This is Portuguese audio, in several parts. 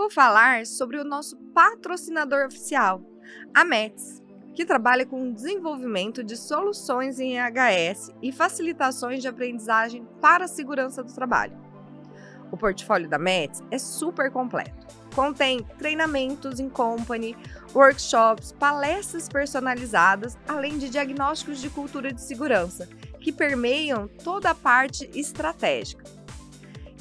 vou falar sobre o nosso patrocinador oficial, a METS, que trabalha com o desenvolvimento de soluções em EHS e facilitações de aprendizagem para a segurança do trabalho. O portfólio da METS é super completo. Contém treinamentos em company, workshops, palestras personalizadas, além de diagnósticos de cultura de segurança, que permeiam toda a parte estratégica.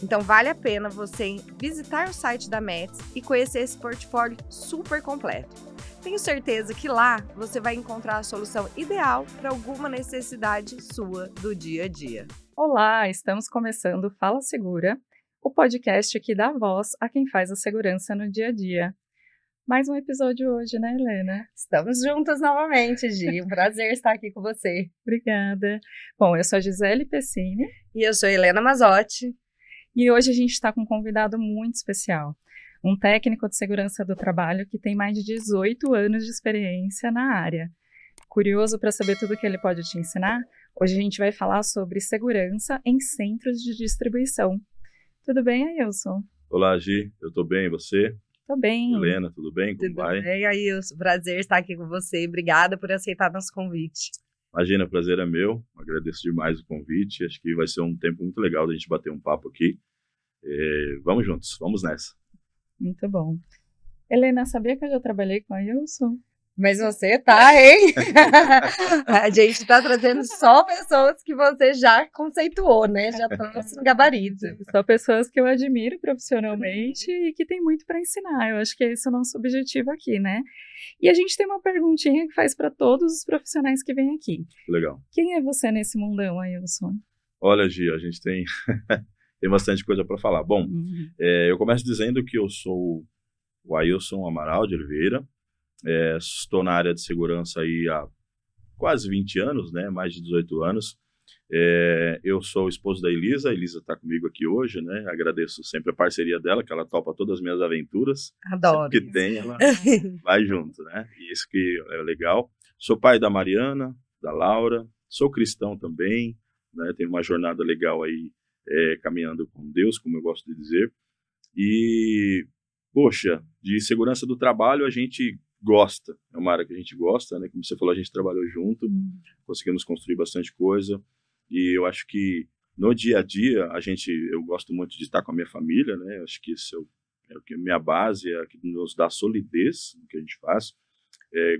Então vale a pena você visitar o site da METS e conhecer esse portfólio super completo. Tenho certeza que lá você vai encontrar a solução ideal para alguma necessidade sua do dia a dia. Olá, estamos começando Fala Segura, o podcast que dá voz a quem faz a segurança no dia a dia. Mais um episódio hoje, né, Helena? Estamos juntas novamente, Gi. Um prazer estar aqui com você. Obrigada. Bom, eu sou a Gisele Pessini. E eu sou a Helena Mazotti. E hoje a gente está com um convidado muito especial. Um técnico de segurança do trabalho que tem mais de 18 anos de experiência na área. Curioso para saber tudo que ele pode te ensinar? Hoje a gente vai falar sobre segurança em centros de distribuição. Tudo bem, Ailson? Olá, Gi. Eu tô bem, e você? Tô bem. Helena, tudo bem? Como vai? Tudo bem, Ailson. Prazer estar aqui com você. Obrigada por aceitar nosso convite. Imagina, o prazer é meu. Agradeço demais o convite. Acho que vai ser um tempo muito legal da gente bater um papo aqui. Vamos juntos, vamos nessa. Muito bom. Helena, sabia que eu já trabalhei com a Ailson? Mas você tá, hein? A gente tá trazendo só pessoas que você já conceituou, né? Já trouxe no gabarito. Só pessoas que eu admiro profissionalmente e que tem muito para ensinar. Eu acho que esse é o nosso objetivo aqui, né? E a gente tem uma perguntinha que faz para todos os profissionais que vêm aqui. Legal. Quem é você nesse mundão, Ailson? Olha, Gi, a gente tem, tem bastante coisa para falar. Bom, eu começo dizendo que eu sou o Ailson Amaral de Oliveira. Estou na área de segurança aí há quase 20 anos, né? Mais de 18 anos. Eu sou o esposo da Elisa. A Elisa está comigo aqui hoje, né? Agradeço sempre a parceria dela, que ela topa todas as minhas aventuras. Adoro. Sempre que tem, ela vai junto, né? E isso que é legal. Sou pai da Mariana, da Laura. Sou cristão também, né? Tenho uma jornada legal aí caminhando com Deus, como eu gosto de dizer. E, poxa, de segurança do trabalho a gente gosta, é uma área que a gente gosta, né? Como você falou, a gente trabalhou junto, conseguimos construir bastante coisa, e eu acho que no dia a dia eu gosto muito de estar com a minha família, né? Eu acho que isso é o que a minha base, é o que nos dá solidez no que a gente faz.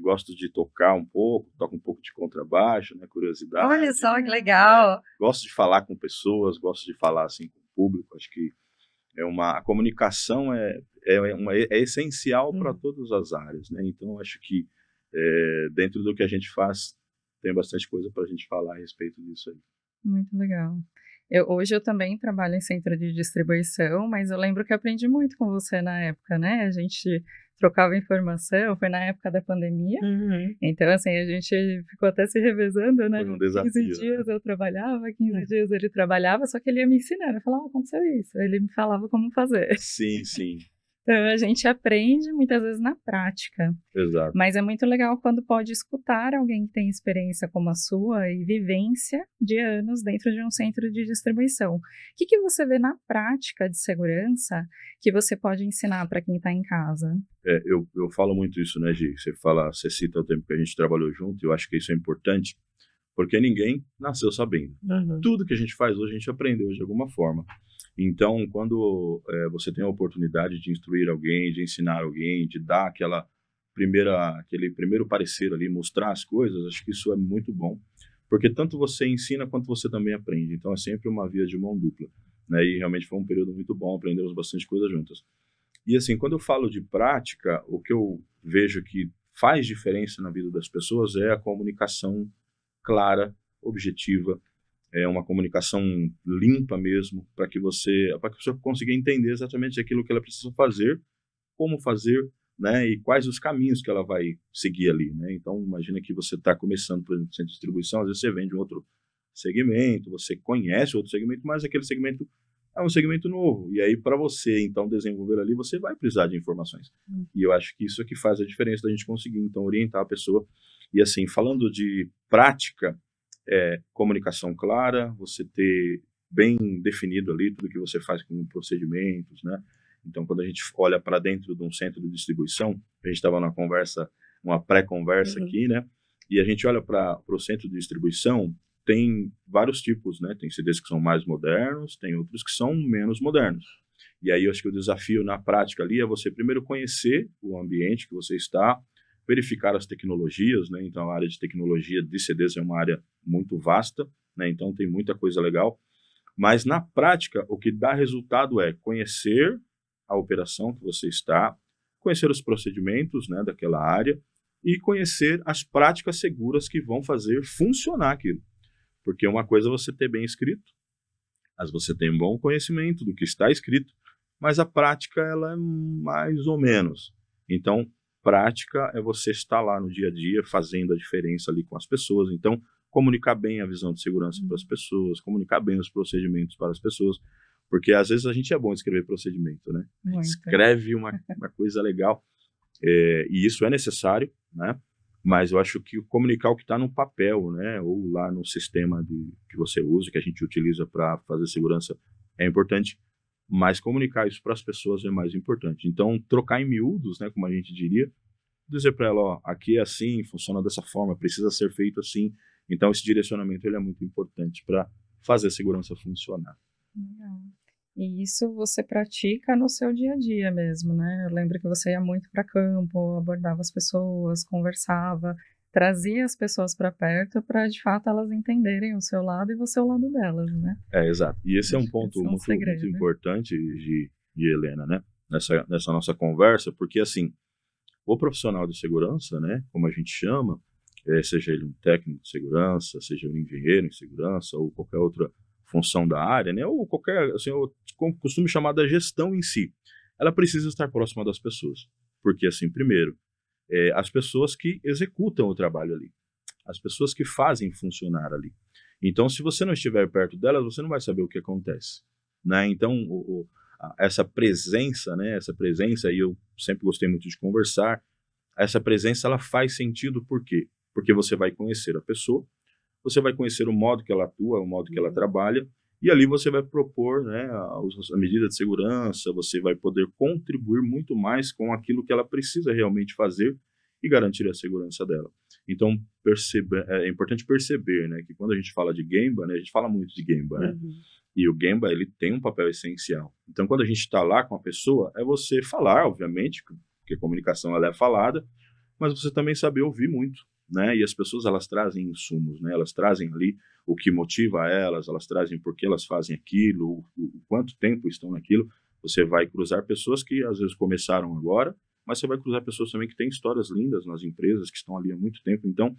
Gosto de tocar um pouco, toco um pouco de contrabaixo, né? Curiosidade. Olha só que legal. Gosto de falar com pessoas, gosto de falar assim com o público, acho que a comunicação é essencial para todas as áreas, né? Então, acho que dentro do que a gente faz, tem bastante coisa para a gente falar a respeito disso aí. Muito legal. Hoje eu também trabalho em centro de distribuição, mas eu lembro que aprendi muito com você na época, né? A gente trocava informação, foi na época da pandemia. Então, assim, a gente ficou até se revezando, né? Foi um desafio, 15 dias eu trabalhava, 15 dias ele trabalhava, só que ele ia me ensinando. Eu falava, aconteceu isso. Ele me falava como fazer. Sim, sim. Então, a gente aprende muitas vezes na prática. Exato. Mas é muito legal quando pode escutar alguém que tem experiência como a sua e vivência de anos dentro de um centro de distribuição. O que você vê na prática de segurança que você pode ensinar para quem está em casa? Eu falo muito isso, né, Gi? Você cita o tempo que a gente trabalhou junto, e eu acho que isso é importante, porque ninguém nasceu sabendo. Tudo que a gente faz hoje, a gente aprendeu de alguma forma. Então, quando você tem a oportunidade de instruir alguém, de ensinar alguém, de dar aquele primeiro parecer ali, mostrar as coisas, acho que isso é muito bom, porque tanto você ensina quanto você também aprende. Então, é sempre uma via de mão dupla, né? E realmente foi um período muito bom, aprendemos bastante coisa juntas. E assim, quando eu falo de prática, o que eu vejo que faz diferença na vida das pessoas é a comunicação clara, objetiva, uma comunicação limpa mesmo, para que a pessoa consiga entender exatamente aquilo que ela precisa fazer, como fazer, né, e quais os caminhos que ela vai seguir ali, né? Então, imagina que você está começando, por exemplo, centro de distribuição, às vezes você vende um outro segmento, você conhece outro segmento, mas aquele segmento é um segmento novo, e aí para você, então, desenvolver ali, você vai precisar de informações. E eu acho que isso é que faz a diferença da gente conseguir, então, orientar a pessoa. E assim, falando de prática, comunicação clara, você ter bem definido ali tudo que você faz com procedimentos, né? Então, quando a gente olha para dentro de um centro de distribuição, a gente estava numa conversa, uma pré-conversa aqui, né? E a gente olha para o centro de distribuição, tem vários tipos, né? Tem CDs que são mais modernos, tem outros que são menos modernos. E aí eu acho que o desafio na prática ali é você primeiro conhecer o ambiente que você está, verificar as tecnologias, né? Então a área de tecnologia de CDs é uma área muito vasta, né? Então tem muita coisa legal. Mas na prática o que dá resultado é conhecer a operação que você está, conhecer os procedimentos, né, daquela área e conhecer as práticas seguras que vão fazer funcionar aquilo. Porque uma coisa é você ter bem escrito, mas você tem um bom conhecimento do que está escrito, mas a prática ela é mais ou menos. Então, prática é você estar lá no dia a dia fazendo a diferença ali com as pessoas. Então, comunicar bem a visão de segurança para as pessoas, comunicar bem os procedimentos para as pessoas, porque às vezes a gente é bom escrever procedimento, né? Escreve uma coisa legal, e isso é necessário, né? Mas eu acho que comunicar o que está no papel, né? Ou lá no sistema que você usa, que a gente utiliza para fazer segurança, é importante, mas comunicar isso para as pessoas é mais importante. Então, trocar em miúdos, né? Como a gente diria, dizer para ela, ó, aqui é assim, funciona dessa forma, precisa ser feito assim. Então, esse direcionamento ele é muito importante para fazer a segurança funcionar. Legal. E isso você pratica no seu dia a dia mesmo, né? Eu lembro que você ia muito para campo, abordava as pessoas, conversava, trazia as pessoas para perto para, de fato, elas entenderem o seu lado e você o lado delas, né? Exato. E esse é um ponto muito importante, Gi e Helena, né? Nessa nossa conversa, porque, assim, o profissional de segurança, né? Como a gente chama, seja ele um técnico de segurança, seja um engenheiro em segurança ou qualquer outra função da área, né, ou qualquer, assim, eu costumo chamar da gestão em si, ela precisa estar próxima das pessoas, porque assim, primeiro, as pessoas que executam o trabalho ali, as pessoas que fazem funcionar ali, então se você não estiver perto delas, você não vai saber o que acontece, né, então essa presença, né, e eu sempre gostei muito de conversar, essa presença ela faz sentido, por quê? Porque você vai conhecer a pessoa, você vai conhecer o modo que ela atua, o modo que ela trabalha, e ali você vai propor, né, a medida de segurança, você vai poder contribuir muito mais com aquilo que ela precisa realmente fazer e garantir a segurança dela. Então, é importante perceber, né, que quando a gente fala de Gemba, né, a gente fala muito de Gemba, né, e o Gemba, ele tem um papel essencial. Então, quando a gente está lá com a pessoa, é você falar, obviamente, porque a comunicação ela é falada, mas você também saber ouvir muito. Né? E as pessoas elas trazem insumos, né? Elas trazem ali o que motiva elas trazem por que elas fazem aquilo, o quanto tempo estão naquilo. Você vai cruzar pessoas que às vezes começaram agora, mas você vai cruzar pessoas também que têm histórias lindas nas empresas, que estão ali há muito tempo. Então,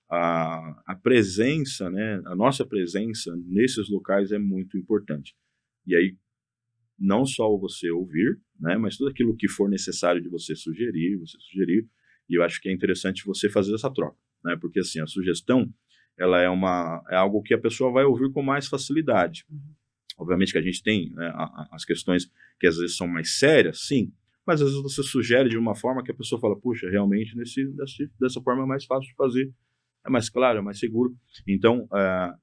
a presença, né? A nossa presença nesses locais é muito importante. E aí, não só você ouvir, né? Mas tudo aquilo que for necessário de você sugerir. E eu acho que é interessante você fazer essa troca, né? Porque assim, a sugestão, ela é algo que a pessoa vai ouvir com mais facilidade. Obviamente que a gente tem, né, as questões que às vezes são mais sérias, sim, mas às vezes você sugere de uma forma que a pessoa fala, puxa, realmente dessa forma é mais fácil de fazer, é mais claro, é mais seguro. Então,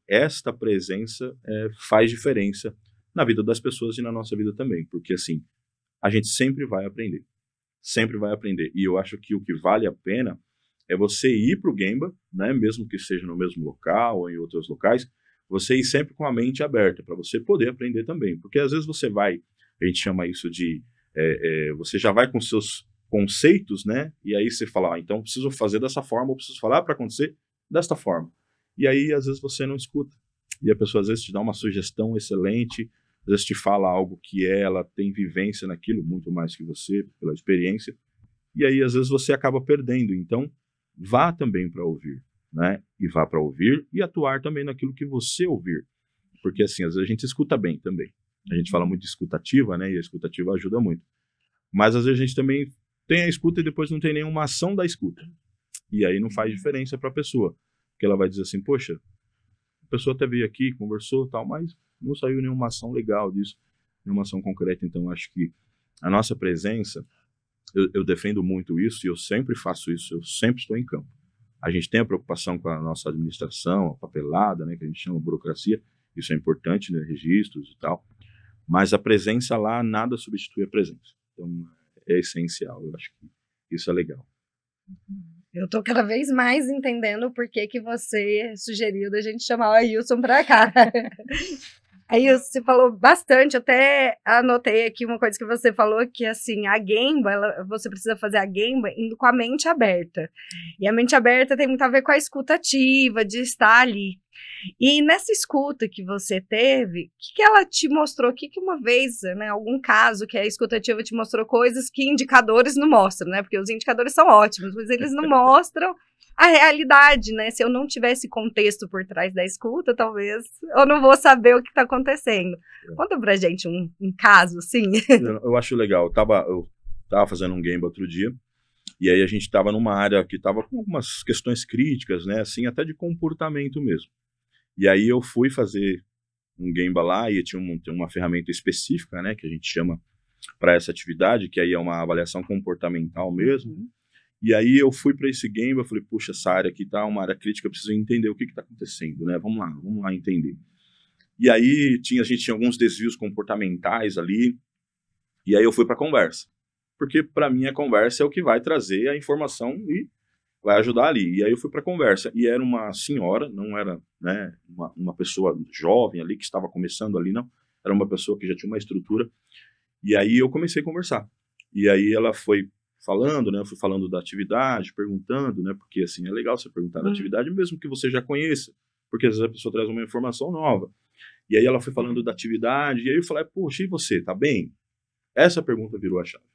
esta presença faz diferença na vida das pessoas e na nossa vida também, porque assim, a gente sempre vai aprender. Sempre vai aprender. E eu acho que o que vale a pena é você ir para o Gemba, né, mesmo que seja no mesmo local ou em outros locais, você ir sempre com a mente aberta, para você poder aprender também. Porque às vezes você vai, a gente chama isso de, você já vai com seus conceitos, né, e aí você fala, então preciso fazer dessa forma, ou preciso falar para acontecer desta forma. E aí às vezes você não escuta. E a pessoa às vezes te dá uma sugestão excelente, às vezes te fala algo que ela tem vivência naquilo, muito mais que você, pela experiência, e aí às vezes você acaba perdendo. Então, vá também para ouvir, né? E vá para ouvir e atuar também naquilo que você ouvir. Porque assim, às vezes a gente escuta bem também. A gente fala muito de escutativa, né? E a escutativa ajuda muito. Mas às vezes a gente também tem a escuta e depois não tem nenhuma ação da escuta. E aí não faz diferença para a pessoa. Porque ela vai dizer assim, poxa, a pessoa até veio aqui, conversou tal, mas não saiu nenhuma ação legal disso, nenhuma ação concreta. Então, acho que a nossa presença, eu defendo muito isso e eu sempre faço isso, eu sempre estou em campo. A gente tem a preocupação com a nossa administração, a papelada, né, que a gente chama de burocracia, isso é importante, né, registros e tal, Mas a presença lá, nada substitui a presença. Então, é essencial. Eu acho que isso é legal. Eu tô cada vez mais entendendo por que você sugeriu da gente chamar o Ailson pra cá. Aí você falou bastante, até anotei aqui uma coisa que você falou, que assim, a Gemba, você precisa fazer a Gemba indo com a mente aberta. E a mente aberta tem muito a ver com a escuta ativa, de estar ali. E nessa escuta que você teve, o que ela te mostrou? O que uma vez, né, algum caso que a escuta ativa te mostrou coisas que indicadores não mostram, né? Porque os indicadores são ótimos, mas eles não mostram a realidade, né? Se eu não tivesse contexto por trás da escuta, talvez eu não vou saber o que está acontecendo. Conta pra gente um caso, assim. Eu acho legal. Eu tava fazendo um game outro dia, e aí a gente tava numa área que tava com algumas questões críticas, né? Assim, até de comportamento mesmo. E aí eu fui fazer um Gemba lá, e tinha uma ferramenta específica, né? Que a gente chama para essa atividade, que aí é uma avaliação comportamental mesmo. E aí eu fui para esse Gemba, eu falei, puxa, essa área aqui tá uma área crítica, eu preciso entender o que está acontecendo, né? Vamos lá entender. E aí a gente tinha alguns desvios comportamentais ali, e aí eu fui para a conversa. Porque para mim a conversa é o que vai trazer a informação e vai ajudar ali. E aí eu fui para a conversa, e era uma senhora, não era, né, uma pessoa jovem ali, que estava começando ali, não. Era uma pessoa que já tinha uma estrutura. E aí eu comecei a conversar. E aí ela foi falando, né, eu fui falando da atividade, perguntando, né, porque assim, é legal você perguntar da atividade, mesmo que você já conheça, porque às vezes a pessoa traz uma informação nova. E aí ela foi falando da atividade, e aí eu falei, poxa, e você, tá bem? Essa pergunta virou a chave.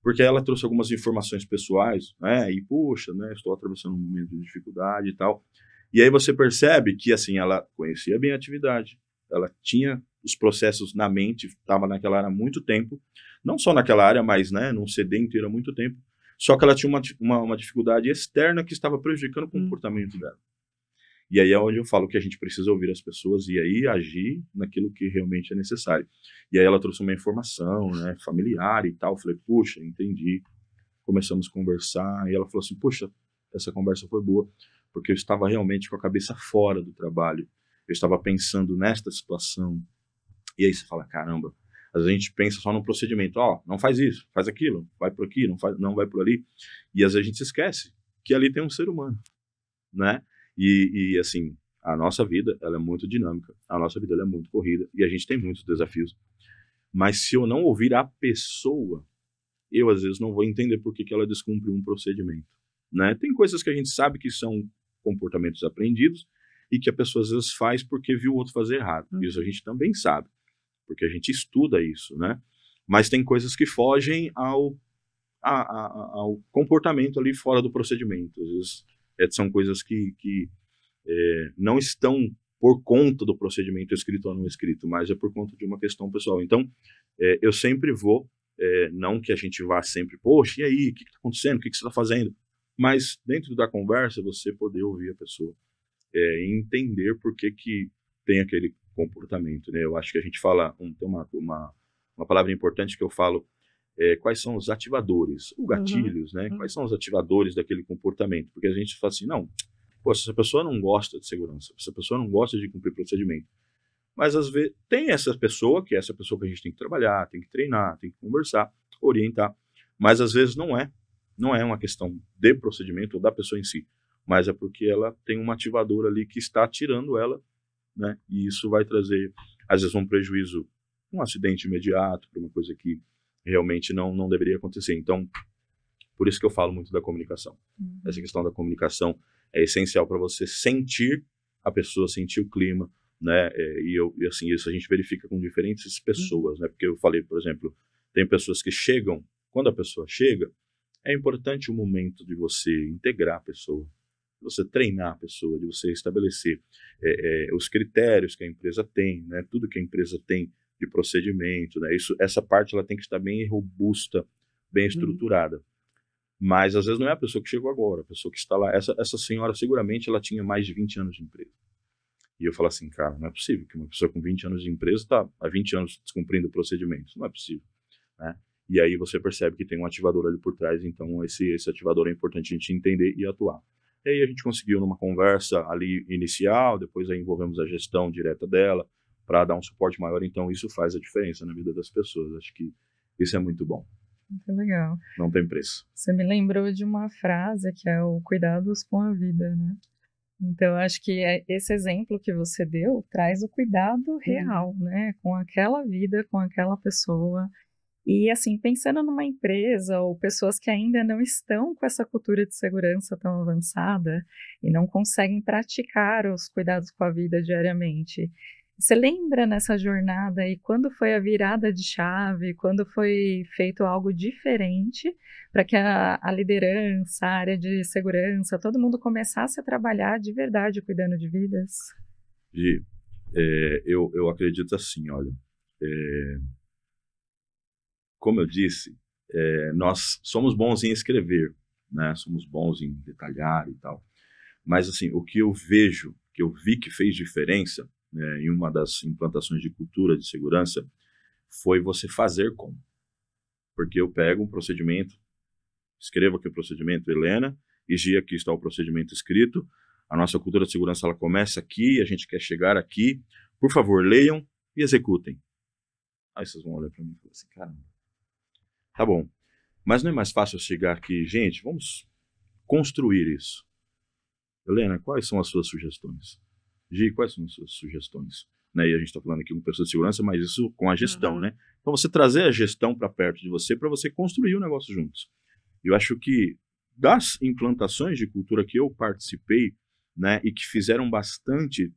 Porque ela trouxe algumas informações pessoais, né, e poxa, né, estou atravessando um momento de dificuldade e tal. E aí você percebe que, assim, ela conhecia bem a atividade, ela tinha os processos na mente, estava naquela área há muito tempo, não só naquela área, mas, né, num CD inteiro há muito tempo, só que ela tinha uma dificuldade externa que estava prejudicando o comportamento dela. E aí é onde eu falo que a gente precisa ouvir as pessoas e aí agir naquilo que realmente é necessário. E aí ela trouxe uma informação, né, familiar e tal, eu falei, puxa, entendi. Começamos a conversar e ela falou assim, puxa, essa conversa foi boa, porque eu estava realmente com a cabeça fora do trabalho, eu estava pensando nesta situação. E aí você fala, caramba, às vezes a gente pensa só no procedimento, não faz isso, faz aquilo, vai por aqui, não vai por ali. E às vezes a gente se esquece que ali tem um ser humano, né? E assim, a nossa vida, ela é muito dinâmica, a nossa vida ela é muito corrida, e a gente tem muitos desafios. Mas se eu não ouvir a pessoa, eu às vezes não vou entender por que ela descumpriu um procedimento, né? Tem coisas que a gente sabe que são comportamentos aprendidos, e que a pessoa às vezes faz porque viu o outro fazer errado. Isso a gente também sabe, porque a gente estuda isso, né? Mas tem coisas que fogem ao comportamento ali fora do procedimento. Às vezes são coisas que não estão por conta do procedimento escrito ou não escrito, mas é por conta de uma questão pessoal. Então, eu sempre vou, não que a gente vá sempre, poxa, e aí, o que está acontecendo, o que você está fazendo? Mas dentro da conversa, você poder ouvir a pessoa. E entender por que tem aquele comportamento, né? Eu acho que a gente fala, tem uma palavra importante que eu falo, quais são os ativadores, ou gatilhos, né? Quais são os ativadores daquele comportamento? Porque a gente fala assim, não, pô, se essa pessoa não gosta de segurança, se essa pessoa não gosta de cumprir procedimento, mas às vezes tem essa pessoa, que é essa pessoa que a gente tem que trabalhar, tem que treinar, tem que conversar, orientar, mas às vezes não é uma questão de procedimento ou da pessoa em si, mas é porque ela tem um ativador ali que está tirando ela, né? E isso vai trazer, às vezes, um prejuízo, um acidente imediato, para uma coisa que realmente não deveria acontecer. Então, por isso que eu falo muito da comunicação. Essa questão da comunicação é essencial para você sentir a pessoa, sentir o clima, né? E assim, isso a gente verifica com diferentes pessoas, né? Porque eu falei, por exemplo, tem pessoas que chegam, quando a pessoa chega, é importante o momento de você integrar a pessoa, de você treinar a pessoa, de você estabelecer os critérios que a empresa tem, né? Tudo que a empresa tem de procedimento, né? Essa parte ela tem que estar bem robusta, bem estruturada. Mas às vezes não é a pessoa que chegou agora, a pessoa que está lá. Essa senhora seguramente ela tinha mais de 20 anos de empresa. E eu falo assim, cara, não é possível que uma pessoa com 20 anos de empresa está há 20 anos descumprindo procedimentos. Não é possível, né? E aí você percebe que tem um ativador ali por trás, então esse ativador é importante a gente entender e atuar. E aí a gente conseguiu numa conversa ali inicial, depois aí envolvemos a gestão direta dela, para dar um suporte maior. Então, isso faz a diferença na vida das pessoas. Acho que isso é muito bom. Muito legal. Não tem preço. Você me lembrou de uma frase que é o cuidados com a vida, né? Então, acho que esse exemplo que você deu traz o cuidado real, né? Com aquela vida, com aquela pessoa. E, assim, pensando numa empresa ou pessoas que ainda não estão com essa cultura de segurança tão avançada e não conseguem praticar os cuidados com a vida diariamente, você lembra nessa jornada e quando foi a virada de chave, quando foi feito algo diferente para que a liderança, a área de segurança, todo mundo começasse a trabalhar de verdade cuidando de vidas? Gi, eu acredito assim, olha, como eu disse, nós somos bons em escrever, né? Somos bons em detalhar e tal, mas assim, o que eu vejo, que eu vi que fez diferença, em uma das implantações de cultura de segurança, foi você fazer como. Porque eu pego um procedimento, escrevo aqui o procedimento, Helena, e Gia, aqui está o procedimento escrito, a nossa cultura de segurança ela começa aqui, a gente quer chegar aqui, por favor, leiam e executem. Aí vocês vão olhar para mim e falar assim, caramba, tá bom, mas não é mais fácil chegar aqui, gente, vamos construir isso. Helena, quais são as suas sugestões? Gi, quais são as suas sugestões? Né? E a gente está falando aqui com pessoas de segurança, mas isso com a gestão, né? Então você trazer a gestão para perto de você para você construir o negócio juntos. Eu acho que das implantações de cultura que eu participei, né, e que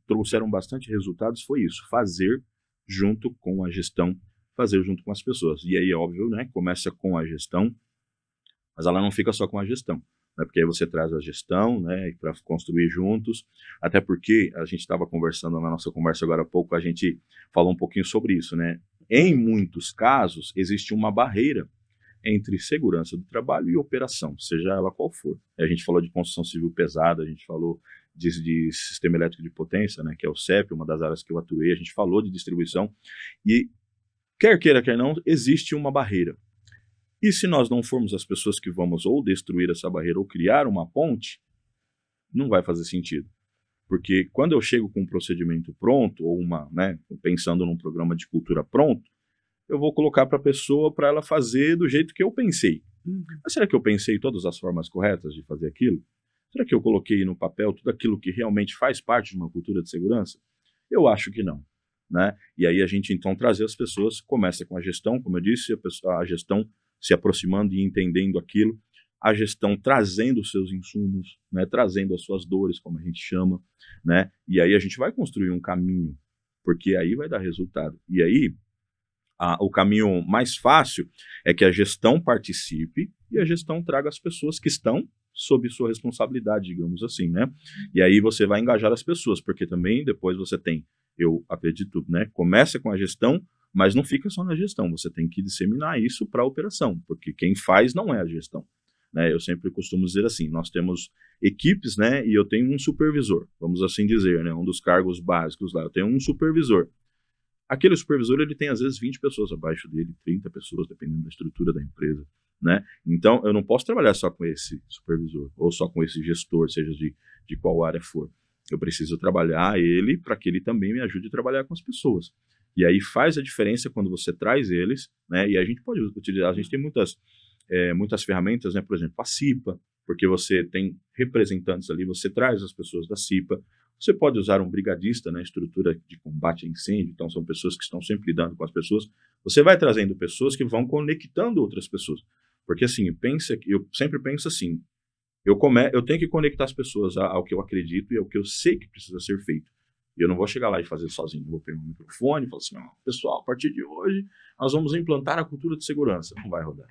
trouxeram bastante resultados, foi isso, fazer junto com a gestão, fazer junto com as pessoas. E aí, óbvio, né, começa com a gestão, mas ela não fica só com a gestão. Porque aí você traz a gestão, né, para construir juntos, até porque a gente estava conversando na nossa conversa agora há pouco, a gente falou um pouquinho sobre isso, né? Em muitos casos, existe uma barreira entre segurança do trabalho e operação, seja ela qual for. A gente falou de construção civil pesada, a gente falou de sistema elétrico de potência, né, que é o CEP, uma das áreas que eu atuei, a gente falou de distribuição, e quer queira, quer não, existe uma barreira. E se nós não formos as pessoas que vamos ou destruir essa barreira ou criar uma ponte, não vai fazer sentido. Porque quando eu chego com um procedimento pronto, ou pensando num programa de cultura pronto, eu vou colocar para a pessoa para ela fazer do jeito que eu pensei. Mas será que eu pensei todas as formas corretas de fazer aquilo? Será que eu coloquei no papel tudo aquilo que realmente faz parte de uma cultura de segurança? Eu acho que não. Né? E aí a gente então trazer as pessoas, começa com a gestão, como eu disse, a gestão se aproximando e entendendo aquilo, a gestão trazendo os seus insumos, né, trazendo as suas dores, como a gente chama, né, e aí a gente vai construir um caminho, porque aí vai dar resultado. E aí, o caminho mais fácil é que a gestão participe e a gestão traga as pessoas que estão sob sua responsabilidade, digamos assim, né, e aí você vai engajar as pessoas, porque também depois você tem, eu acredito, né, começa com a gestão, mas não fica só na gestão, você tem que disseminar isso para a operação, porque quem faz não é a gestão. Né? Eu sempre costumo dizer assim, nós temos equipes, né, e eu tenho um supervisor, vamos assim dizer, né, um dos cargos básicos lá, eu tenho um supervisor. Aquele supervisor, ele tem às vezes 20 pessoas abaixo dele, 30 pessoas, dependendo da estrutura da empresa. Né? Então, eu não posso trabalhar só com esse supervisor, ou só com esse gestor, seja de qual área for. Eu preciso trabalhar ele para que ele também me ajude a trabalhar com as pessoas. E aí faz a diferença quando você traz eles, né? E a gente pode utilizar, a gente tem muitas ferramentas, né? Por exemplo, a CIPA, porque você tem representantes ali, você traz as pessoas da CIPA, você pode usar um brigadista na estrutura de combate a incêndio, então são pessoas que estão sempre lidando com as pessoas, você vai trazendo pessoas que vão conectando outras pessoas, porque assim, eu sempre penso assim, eu tenho que conectar as pessoas ao que eu acredito e ao que eu sei que precisa ser feito. E eu não vou chegar lá e fazer sozinho. Eu vou pegar um microfone e falar assim, pessoal, a partir de hoje nós vamos implantar a cultura de segurança. Não vai rodar.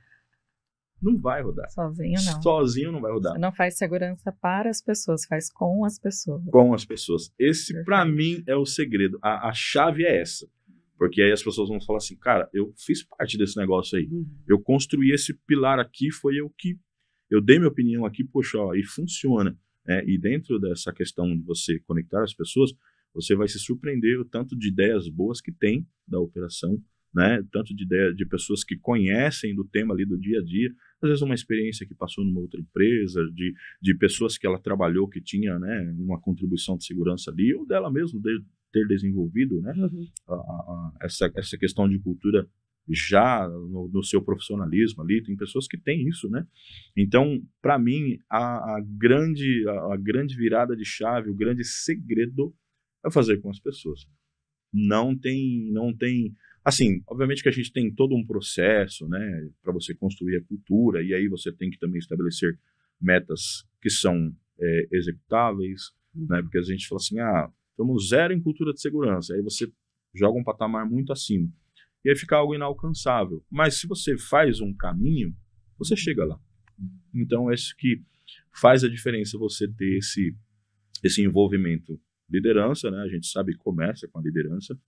Não vai rodar. Sozinho não. Sozinho não vai rodar. Você não faz segurança para as pessoas, faz com as pessoas. Com as pessoas. Esse, para mim, é o segredo. A chave é essa. Porque aí as pessoas vão falar assim, cara, eu fiz parte desse negócio aí. Eu construí esse pilar aqui, foi eu que... Eu dei minha opinião aqui, poxa, e funciona. E dentro dessa questão de você conectar as pessoas, você vai se surpreender o tanto de ideias boas que tem da operação, né? Tanto de ideias de pessoas que conhecem do tema ali do dia a dia, às vezes uma experiência que passou numa outra empresa, de pessoas que ela trabalhou que tinha, né, uma contribuição de segurança ali, ou dela mesmo ter desenvolvido, né, essa questão de cultura já no seu profissionalismo ali, tem pessoas que têm isso, né? Então, para mim, a grande virada de chave, o grande segredo é fazer com as pessoas. Não tem, assim, obviamente que a gente tem todo um processo, né, para você construir a cultura, e aí você tem que também estabelecer metas que são executáveis, né, porque a gente fala assim, estamos 0 em cultura de segurança, aí você joga um patamar muito acima. E aí fica algo inalcançável. Mas se você faz um caminho, você chega lá. Então, é isso que faz a diferença, você ter esse envolvimento. Liderança, né? A gente sabe que começa com a liderança,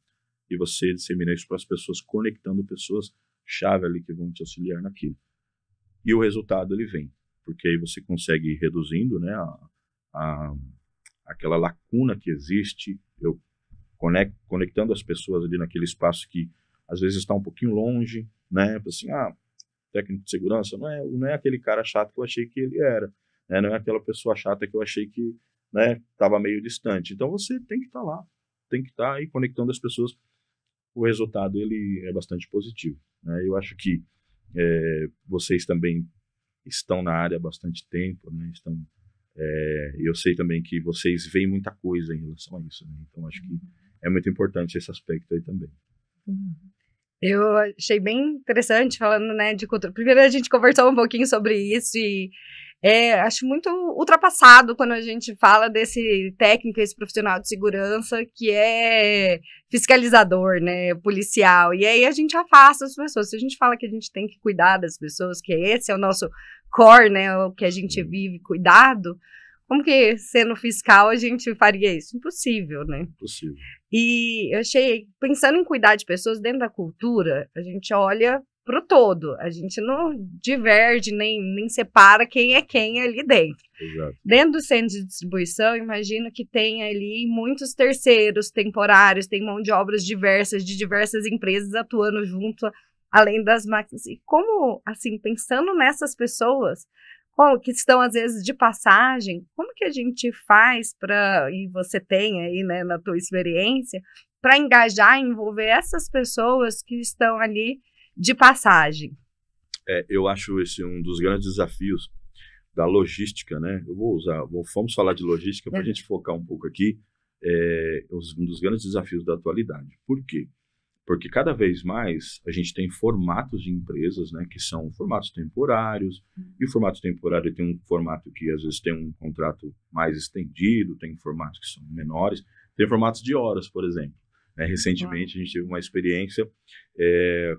e você dissemina isso para as pessoas, conectando pessoas-chave ali que vão te auxiliar naquilo. E o resultado, ele vem. Porque aí você consegue ir reduzindo, né, aquela lacuna que existe, conectando as pessoas ali naquele espaço que às vezes está um pouquinho longe, né? Assim, técnico de segurança não é aquele cara chato que eu achei que ele era, né? Não é aquela pessoa chata que eu achei que, né, estava meio distante. Então você tem que estar lá, tem que estar aí conectando as pessoas. O resultado, ele é bastante positivo, né? Eu acho que vocês também estão na área há bastante tempo, né? Eu sei também que vocês veem muita coisa em relação a isso, né? Então acho que é muito importante esse aspecto aí também. Eu achei bem interessante falando, né, de cultura. Primeiro a gente conversou um pouquinho sobre isso e acho muito ultrapassado quando a gente fala desse técnico, esse profissional de segurança que é fiscalizador, né, policial. E aí a gente afasta as pessoas. Se a gente fala que a gente tem que cuidar das pessoas, que esse é o nosso core, né, o que a gente vive, cuidado, como que sendo fiscal a gente faria isso? Impossível, né? Impossível. E eu achei, pensando em cuidar de pessoas dentro da cultura, a gente olha pro todo, a gente não diverge, nem separa quem é quem ali dentro. Exato. Dentro do centro de distribuição, imagino que tem ali muitos terceiros temporários, tem mão de obras diversas, de diversas empresas atuando junto, além das máquinas. E como, assim, pensando nessas pessoas que estão, às vezes, de passagem, como que a gente faz e você tem aí, né, na tua experiência, para engajar e envolver essas pessoas que estão ali de passagem? Eu acho esse um dos grandes desafios da logística, né? Vamos falar de logística para a gente focar um pouco aqui. Um dos grandes desafios da atualidade. Por quê? Porque cada vez mais a gente tem formatos de empresas, né, que são formatos temporários, e o formato temporário tem um formato que às vezes tem um contrato mais estendido, tem formatos que são menores, tem formatos de horas, por exemplo. Recentemente a gente teve uma experiência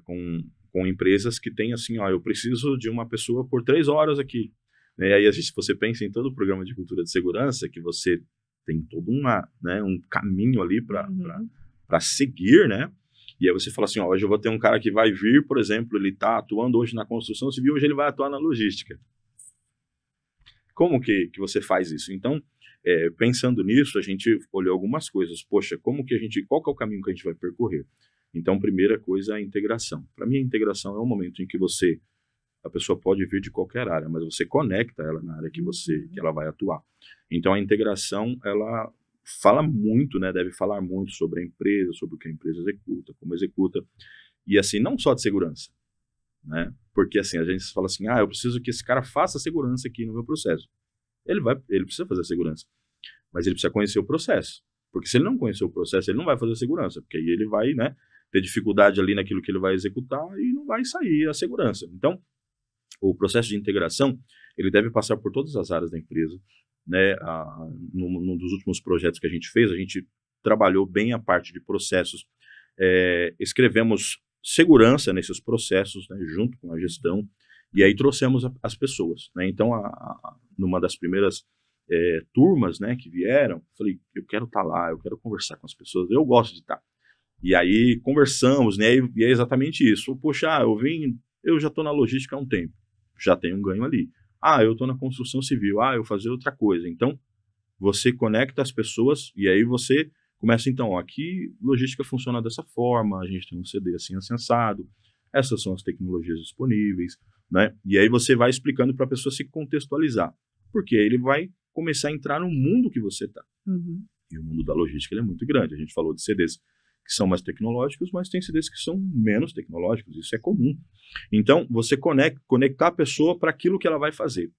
com empresas que tem assim, eu preciso de uma pessoa por 3 horas aqui. E aí se você pensa em todo o programa de cultura de segurança, que você tem todo um caminho ali para seguir, né? E aí você fala assim, hoje eu vou ter um cara que vai vir, por exemplo, ele está atuando hoje na construção civil, hoje ele vai atuar na logística. Como que você faz isso? Então, pensando nisso, a gente olhou algumas coisas. Poxa, qual que é o caminho que a gente vai percorrer? Então, primeira coisa é a integração. Para mim, a integração é um momento em que a pessoa pode vir de qualquer área, mas você conecta ela na área que ela vai atuar. Então, a integração, ela fala muito, né? Deve falar muito sobre a empresa, sobre o que a empresa executa, como executa, e assim, não só de segurança, né? Porque assim, a gente fala assim, eu preciso que esse cara faça segurança aqui no meu processo. Ele precisa fazer segurança, mas ele precisa conhecer o processo, porque se ele não conhecer o processo, ele não vai fazer segurança, porque aí ele vai, né, ter dificuldade ali naquilo que ele vai executar e não vai sair a segurança. Então, o processo de integração, ele deve passar por todas as áreas da empresa, né? Num dos últimos projetos que a gente fez, a gente trabalhou bem a parte de processos, escrevemos segurança nesses processos, né, junto com a gestão, e aí trouxemos as pessoas, né? Então, numa das primeiras turmas, né, que vieram, falei, eu quero estar lá, eu quero conversar com as pessoas, eu gosto de estar. E aí conversamos, né, e é exatamente isso. Poxa, eu já estou na logística há um tempo, já tenho um ganho ali. Eu estou na construção civil, eu fazer outra coisa. Então, você conecta as pessoas e aí você começa, então, aqui logística funciona dessa forma, a gente tem um CD assim assensado, essas são as tecnologias disponíveis, né? E aí você vai explicando para a pessoa se contextualizar, porque aí ele vai começar a entrar no mundo que você está. E o mundo da logística ele é muito grande. A gente falou de CDs que são mais tecnológicos, mas tem CDs que são menos tecnológicos, isso é comum. Então, você conectar a pessoa para aquilo que ela vai fazer.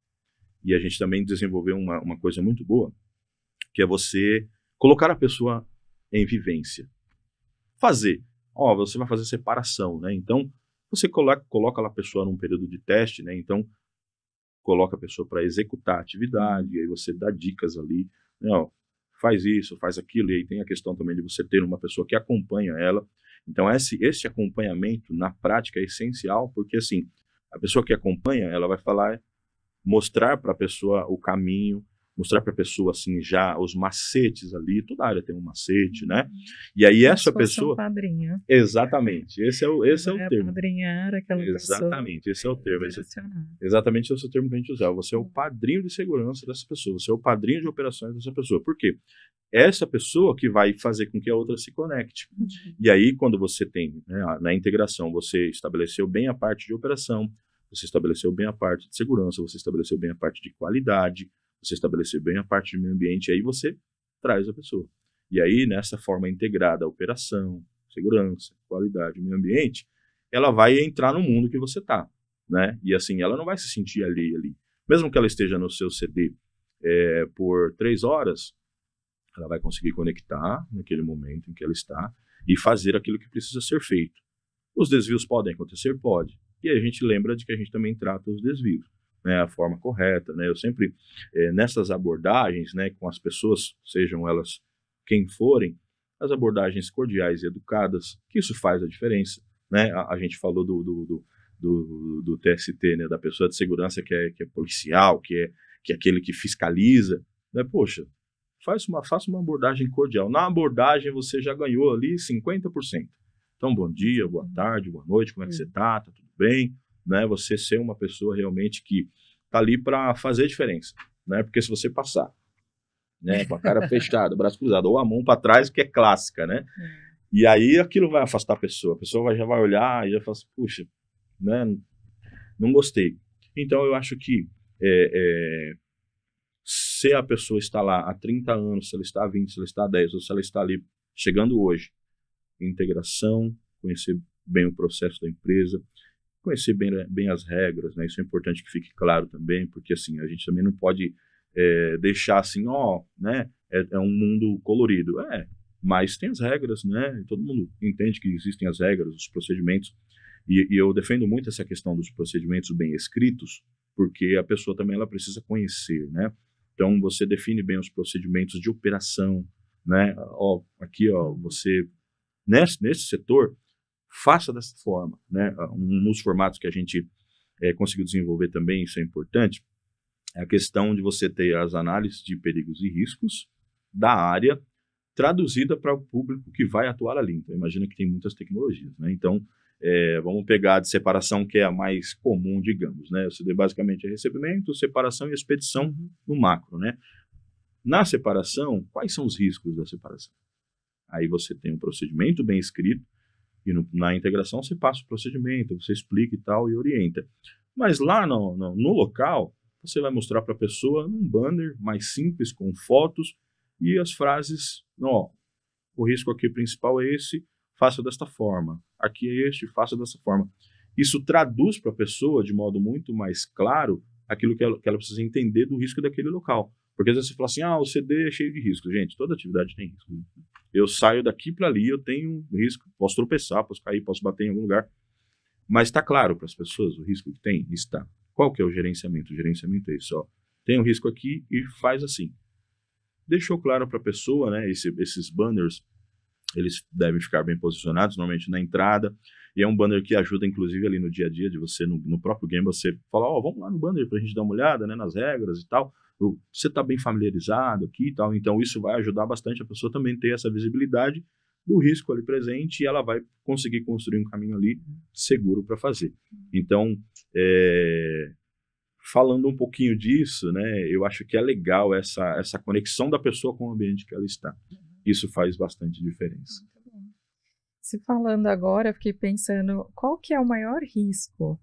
E a gente também desenvolveu uma coisa muito boa, que é você colocar a pessoa em vivência. Fazer. Você vai fazer separação, né? Então, você coloca a pessoa num período de teste, né? Então, coloca a pessoa para executar a atividade, e aí você dá dicas ali, né? Faz isso, faz aquilo, e aí tem a questão também de você ter uma pessoa que acompanha ela. Então, esse acompanhamento, na prática, é essencial, porque, assim, a pessoa que acompanha, ela vai falar, mostrar para a pessoa o caminho, mostrar para a pessoa, assim, já os macetes ali, toda área tem um macete, né? E aí essa pessoa... padrinho. Exatamente, esse é o termo. Padrinhar aquela Exatamente, pessoa. esse é o termo. Exatamente esse é o termo que a gente usa. Você é o padrinho de segurança dessa pessoa, você é o padrinho de operações dessa pessoa. Por quê? Essa pessoa que vai fazer com que a outra se conecte. E aí, quando você tem, né, na integração, você estabeleceu bem a parte de operação, você estabeleceu bem a parte de segurança, você estabeleceu bem a parte de qualidade, você estabeleceu bem a parte de meio ambiente, e aí você traz a pessoa. E aí, nessa forma integrada, operação, segurança, qualidade, meio ambiente, ela vai entrar no mundo que você está, né? E assim, ela não vai se sentir ali. Mesmo que ela esteja no seu CD por 3 horas, ela vai conseguir conectar naquele momento em que ela está e fazer aquilo que precisa ser feito. Os desvios podem acontecer? Pode. E a gente lembra de que a gente também trata os desvios, né, a forma correta, né? Eu sempre, nessas abordagens, né, com as pessoas, sejam elas quem forem, as abordagens cordiais e educadas, que isso faz a diferença, né? A gente falou do TST, né, da pessoa de segurança que é policial, que é aquele que fiscaliza, né? Poxa, faça uma abordagem cordial. Na abordagem você já ganhou ali 50%. Então, bom dia, boa tarde, boa noite, como é que você tá? Tá tudo bem? Né, você ser uma pessoa realmente que está ali para fazer diferença, né? Porque se você passar, né, com a cara fechada, o braço cruzado ou a mão para trás, que é clássica, né? E aí aquilo vai afastar a pessoa já vai olhar e já fala assim, puxa, né, não gostei. Então eu acho que se a pessoa está lá há 30 anos, se ela está há 20, se ela está há 10, ou se ela está ali chegando hoje, integração, conhecer bem o processo da empresa, conhecer bem as regras, né? Isso é importante que fique claro também, porque assim, a gente também não pode deixar assim, né? É um mundo colorido. Mas tem as regras, né? Todo mundo entende que existem as regras, os procedimentos, e eu defendo muito essa questão dos procedimentos bem escritos, porque a pessoa também ela precisa conhecer, né? Então, você define bem os procedimentos de operação, né? Aqui, você, nesse setor, faça dessa forma, né? Um dos formatos que a gente conseguiu desenvolver também, isso é importante, é a questão de você ter as análises de perigos e riscos da área traduzida para o público que vai atuar ali. Então, imagina que tem muitas tecnologias, né? Então, vamos pegar a de separação, que é a mais comum, digamos, né? O CD basicamente é recebimento, separação e expedição no macro, né? Na separação, quais são os riscos da separação? Aí você tem um procedimento bem escrito, e na integração você passa o procedimento, você explica e tal, e orienta. Mas lá no local, você vai mostrar para a pessoa um banner mais simples, com fotos, e as frases, o risco aqui principal é esse, faça desta forma. Aqui é este, faça dessa forma. Isso traduz para a pessoa, de modo muito mais claro, aquilo que ela precisa entender do risco daquele local. Porque às vezes você fala assim, o CD é cheio de risco. Gente, toda atividade tem risco. Eu saio daqui para ali, eu tenho risco, posso tropeçar, posso cair, posso bater em algum lugar. Mas está claro para as pessoas o risco que tem? Está. Qual que é o gerenciamento? O gerenciamento é isso, tem um risco aqui e faz assim. Deixou claro para a pessoa, né, esses banners, eles devem ficar bem posicionados, normalmente na entrada, e é um banner que ajuda, inclusive, ali no dia a dia de você, no próprio game, você falar, vamos lá no banner para a gente dar uma olhada, né, nas regras e tal, você está bem familiarizado aqui e tal, então isso vai ajudar bastante a pessoa também ter essa visibilidade do risco ali presente, e ela vai conseguir construir um caminho ali seguro para fazer. Então, falando um pouquinho disso, né, eu acho que é legal essa conexão da pessoa com o ambiente que ela está. Isso faz bastante diferença. Muito bom. Se falando agora, eu fiquei pensando, qual que é o maior risco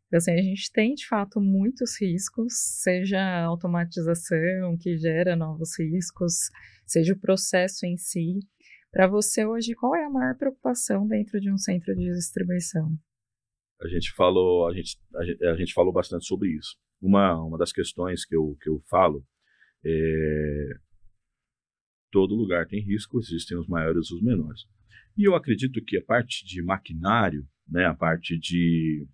Então, assim, a gente tem, de fato, muitos riscos, seja a automatização que gera novos riscos, seja o processo em si. Para você hoje, qual é a maior preocupação dentro de um centro de distribuição? A gente falou bastante sobre isso. Uma das questões que eu falo é: todo lugar tem risco, existem os maiores e os menores. E eu acredito que a parte de maquinário, né, a parte de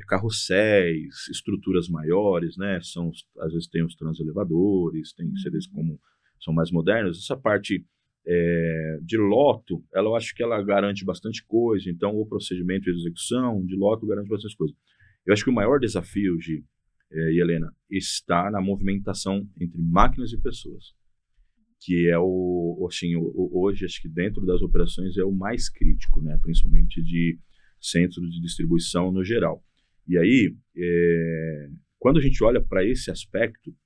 carrosséis, estruturas maiores, né, às vezes tem os transelevadores, tem seres como são mais modernos, essa parte de loto, eu acho que ela garante bastante coisa. Então o procedimento de execução de loto garante bastante coisa. Eu acho que o maior desafio, Gi e Helena, está na movimentação entre máquinas e pessoas, que é hoje acho que dentro das operações é o mais crítico, né, principalmente de centros de distribuição no geral. E aí, quando a gente olha para esse aspecto,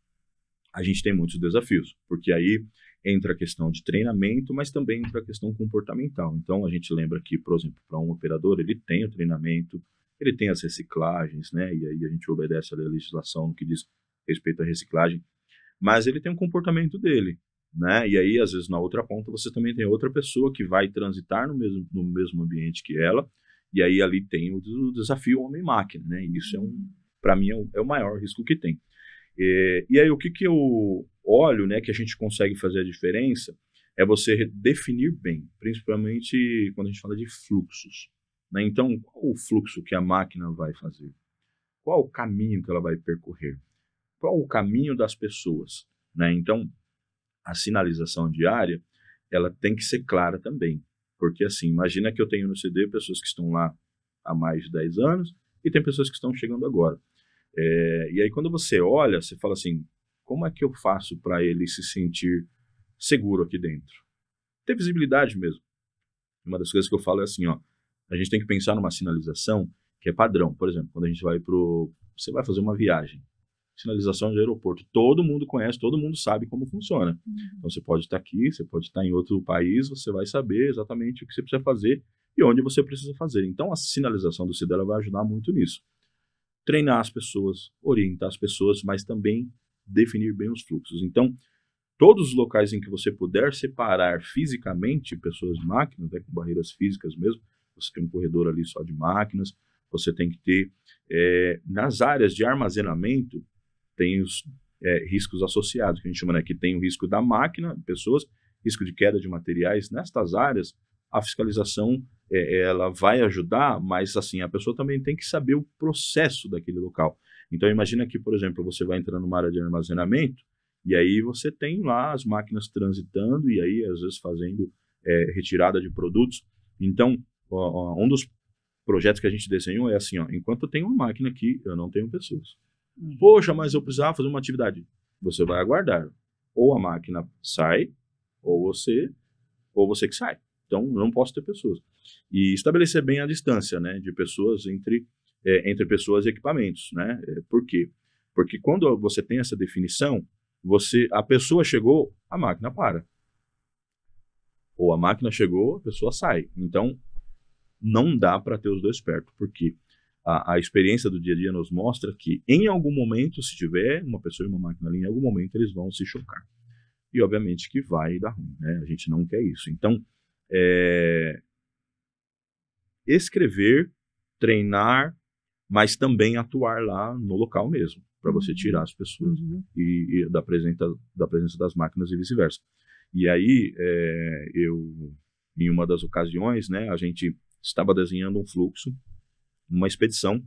a gente tem muitos desafios, porque aí entra a questão de treinamento, mas também entra a questão comportamental. Então, a gente lembra que, por exemplo, para um operador, ele tem o treinamento, ele tem as reciclagens, né? E aí a gente obedece a legislação no que diz respeito à reciclagem, mas ele tem um comportamento dele, né? E aí, às vezes, na outra ponta, você também tem outra pessoa que vai transitar no mesmo ambiente que ela, e aí ali tem o desafio homem-máquina, né? E isso para mim, é o maior risco que tem. E aí o que eu olho, né, que a gente consegue fazer a diferença é você definir bem, principalmente quando a gente fala de fluxos, né? Então, qual o fluxo que a máquina vai fazer? Qual o caminho que ela vai percorrer? Qual o caminho das pessoas, né? Então, a sinalização diária, ela tem que ser clara também, porque assim, imagina que eu tenho no CD pessoas que estão lá há mais de 10 anos e tem pessoas que estão chegando agora. E aí quando você olha, você fala assim, como é que eu faço para ele se sentir seguro aqui dentro? Ter visibilidade mesmo. Uma das coisas que eu falo é assim, ó, a gente tem que pensar numa sinalização que é padrão. Por exemplo, quando a gente você vai fazer uma viagem, sinalização de aeroporto, todo mundo conhece, todo mundo sabe como funciona. Então você pode estar aqui, você pode estar em outro país, você vai saber exatamente o que você precisa fazer e onde você precisa fazer. Então a sinalização do CD vai ajudar muito nisso. Treinar as pessoas, orientar as pessoas, mas também definir bem os fluxos. Então, todos os locais em que você puder separar fisicamente pessoas de máquinas, né, com barreiras físicas mesmo, você tem um corredor ali só de máquinas, você tem que ter, nas áreas de armazenamento, tem os riscos associados, que a gente chama, né, que tem o risco da máquina, pessoas, risco de queda de materiais. Nestas áreas, a fiscalização ela vai ajudar, mas assim, a pessoa também tem que saber o processo daquele local. Então imagina que, por exemplo, você vai entrar numa área de armazenamento e aí você tem lá as máquinas transitando e aí às vezes fazendo retirada de produtos. Então, um dos projetos que a gente desenhou é assim, ó, enquanto eu tenho uma máquina aqui, eu não tenho pessoas. Poxa, mas eu precisava fazer uma atividade. Você vai aguardar. Ou a máquina sai, ou você que sai. Então, não posso ter pessoas. E estabelecer bem a distância, né, de pessoas entre pessoas e equipamentos, né? Por quê? Porque quando você tem essa definição, a pessoa chegou, a máquina para. Ou a máquina chegou, a pessoa sai. Então, não dá para ter os dois perto, porque a experiência do dia a dia nos mostra que, em algum momento, se tiver uma pessoa e uma máquina ali, em algum momento eles vão se chocar. E, obviamente, que vai dar ruim, né? A gente não quer isso. Então, escrever, treinar, mas também atuar lá no local mesmo, para você tirar as pessoas e da presença das máquinas e vice-versa. E aí, em uma das ocasiões, né, a gente estava desenhando um fluxo, uma expedição,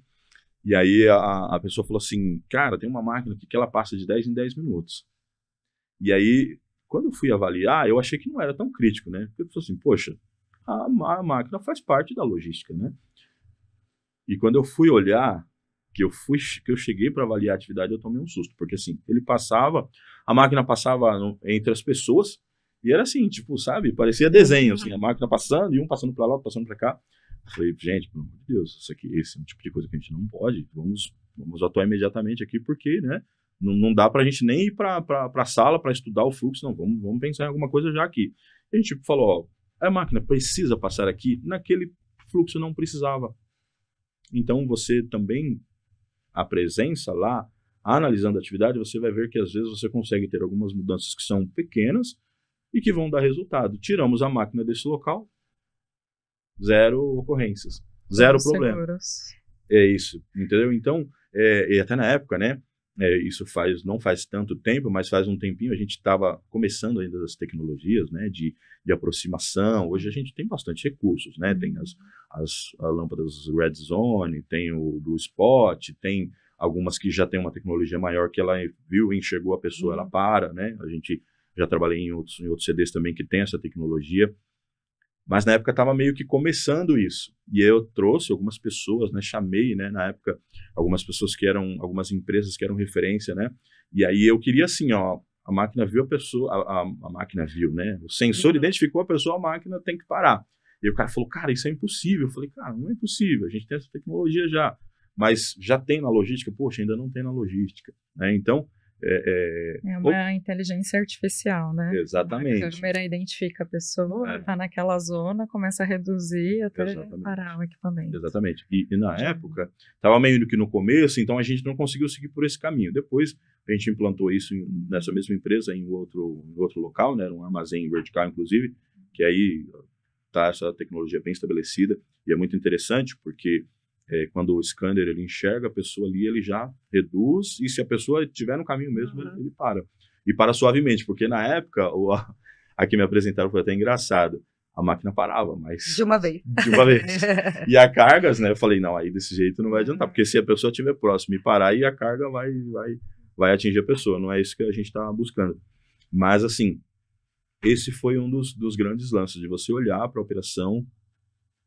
e aí a pessoa falou assim, cara, tem uma máquina aqui que ela passa de 10 em 10 minutos. E aí, quando eu fui avaliar, eu achei que não era tão crítico, né? Porque eu falei assim, poxa, a máquina faz parte da logística, né? E quando eu fui olhar, que eu cheguei para avaliar a atividade, eu tomei um susto, porque assim, a máquina passava entre as pessoas, e era assim, tipo, sabe, parecia desenho, assim, a máquina passando, e um passando para lá, outro passando para cá. Eu falei, gente, pelo amor de Deus, esse é um tipo de coisa que a gente não pode, vamos atuar imediatamente aqui, porque, né, não dá para a gente nem ir para a sala para estudar o fluxo, não, vamos pensar em alguma coisa já aqui. E a gente falou, ó, a máquina precisa passar aqui, naquele fluxo não precisava. Então, você também a presença lá, analisando a atividade, você vai ver que às vezes você consegue ter algumas mudanças que são pequenas e que vão dar resultado. Tiramos a máquina desse local, 0 ocorrências, 0 problema. Seguros. É isso, entendeu? Então, e até na época, né, isso não faz tanto tempo, mas faz um tempinho, a gente estava começando ainda as tecnologias, né, de aproximação. Hoje a gente tem bastante recursos, né, tem as lâmpadas Red Zone, tem o Blue Spot, tem algumas que já tem uma tecnologia maior que ela viu, enxergou a pessoa, ela para, né, a gente já trabalhei em outros CDs também que tem essa tecnologia. Mas na época estava meio que começando isso. E eu trouxe algumas pessoas, né? Chamei, né? Na época, algumas pessoas algumas empresas que eram referência, né? E aí eu queria assim, ó, a máquina viu a pessoa, a máquina viu, né? O sensor identificou a pessoa, a máquina tem que parar. E o cara falou, cara, isso é impossível. Eu falei, cara, não é impossível, a gente tem essa tecnologia já. Mas já tem na logística? Poxa, ainda não tem na logística, né? Então, é uma inteligência artificial, né? Exatamente. A câmera identifica a pessoa, está naquela zona, começa a reduzir até parar o equipamento. Exatamente. E na época, estava meio que no começo, então a gente não conseguiu seguir por esse caminho. Depois, a gente implantou isso nessa mesma empresa, em outro local, né? Era um armazém vertical, inclusive, que aí está essa tecnologia bem estabelecida. E é muito interessante, porque quando o scanner ele enxerga a pessoa ali, ele já reduz, e se a pessoa estiver no caminho mesmo, ele para. E para suavemente, porque na época, a que me apresentaram foi até engraçado, a máquina parava, mas... De uma vez. De uma vez. E a cargas, né, eu falei, não, aí desse jeito não vai adiantar, porque se a pessoa estiver próxima e parar, aí a carga vai atingir a pessoa, não é isso que a gente está buscando. Mas, assim, esse foi um dos grandes lances, de você olhar para a operação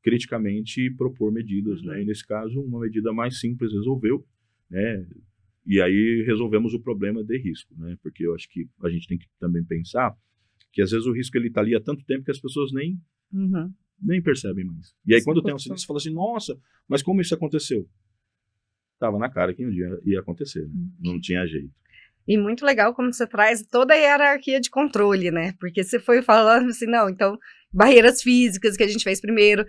criticamente e propor medidas, né? E nesse caso, uma medida mais simples resolveu, né? E aí resolvemos o problema de risco, né? Porque eu acho que a gente tem que também pensar que às vezes o risco ele está ali há tanto tempo que as pessoas nem percebem mais. E aí quando tem um acidente, você fala assim, nossa, mas como isso aconteceu? Tava na cara que um dia ia acontecer, né? Não tinha jeito. E muito legal como você traz toda a hierarquia de controle, né? Porque você foi falando assim, não, então, barreiras físicas que a gente fez primeiro,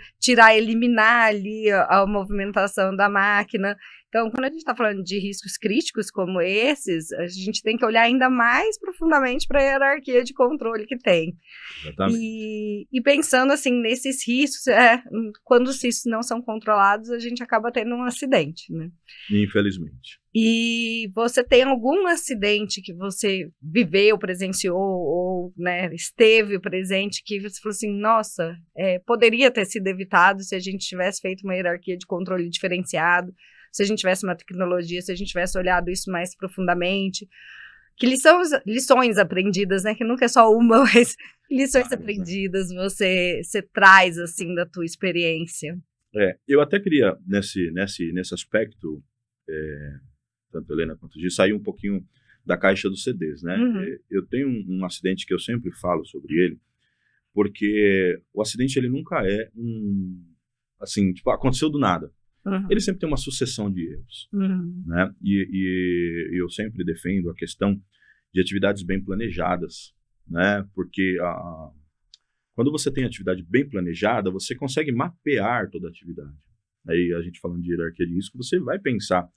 eliminar ali a movimentação da máquina. Então, quando a gente está falando de riscos críticos como esses, a gente tem que olhar ainda mais profundamente para a hierarquia de controle que tem. Exatamente. E pensando assim, nesses riscos, quando os riscos não são controlados, a gente acaba tendo um acidente, né? Infelizmente. E você tem algum acidente que você viveu, presenciou, ou né, esteve presente, que você falou assim, nossa, poderia ter sido evitado se a gente tivesse feito uma hierarquia de controle diferenciado, se a gente tivesse uma tecnologia, se a gente tivesse olhado isso mais profundamente. Que lições aprendidas, né? Que nunca é só uma, mas lições aprendidas você traz, assim, da tua experiência. Eu até queria, nesse aspecto, tanto a Helena quanto o Gi, sair um pouquinho da caixa dos CDs, né? Eu tenho um acidente que eu sempre falo sobre ele, porque o acidente, ele nunca é assim, tipo, aconteceu do nada. Ele sempre tem uma sucessão de erros, né? E eu sempre defendo a questão de atividades bem planejadas, né? Porque quando você tem atividade bem planejada, você consegue mapear toda a atividade. Aí a gente falando de hierarquia de risco, você vai pensar,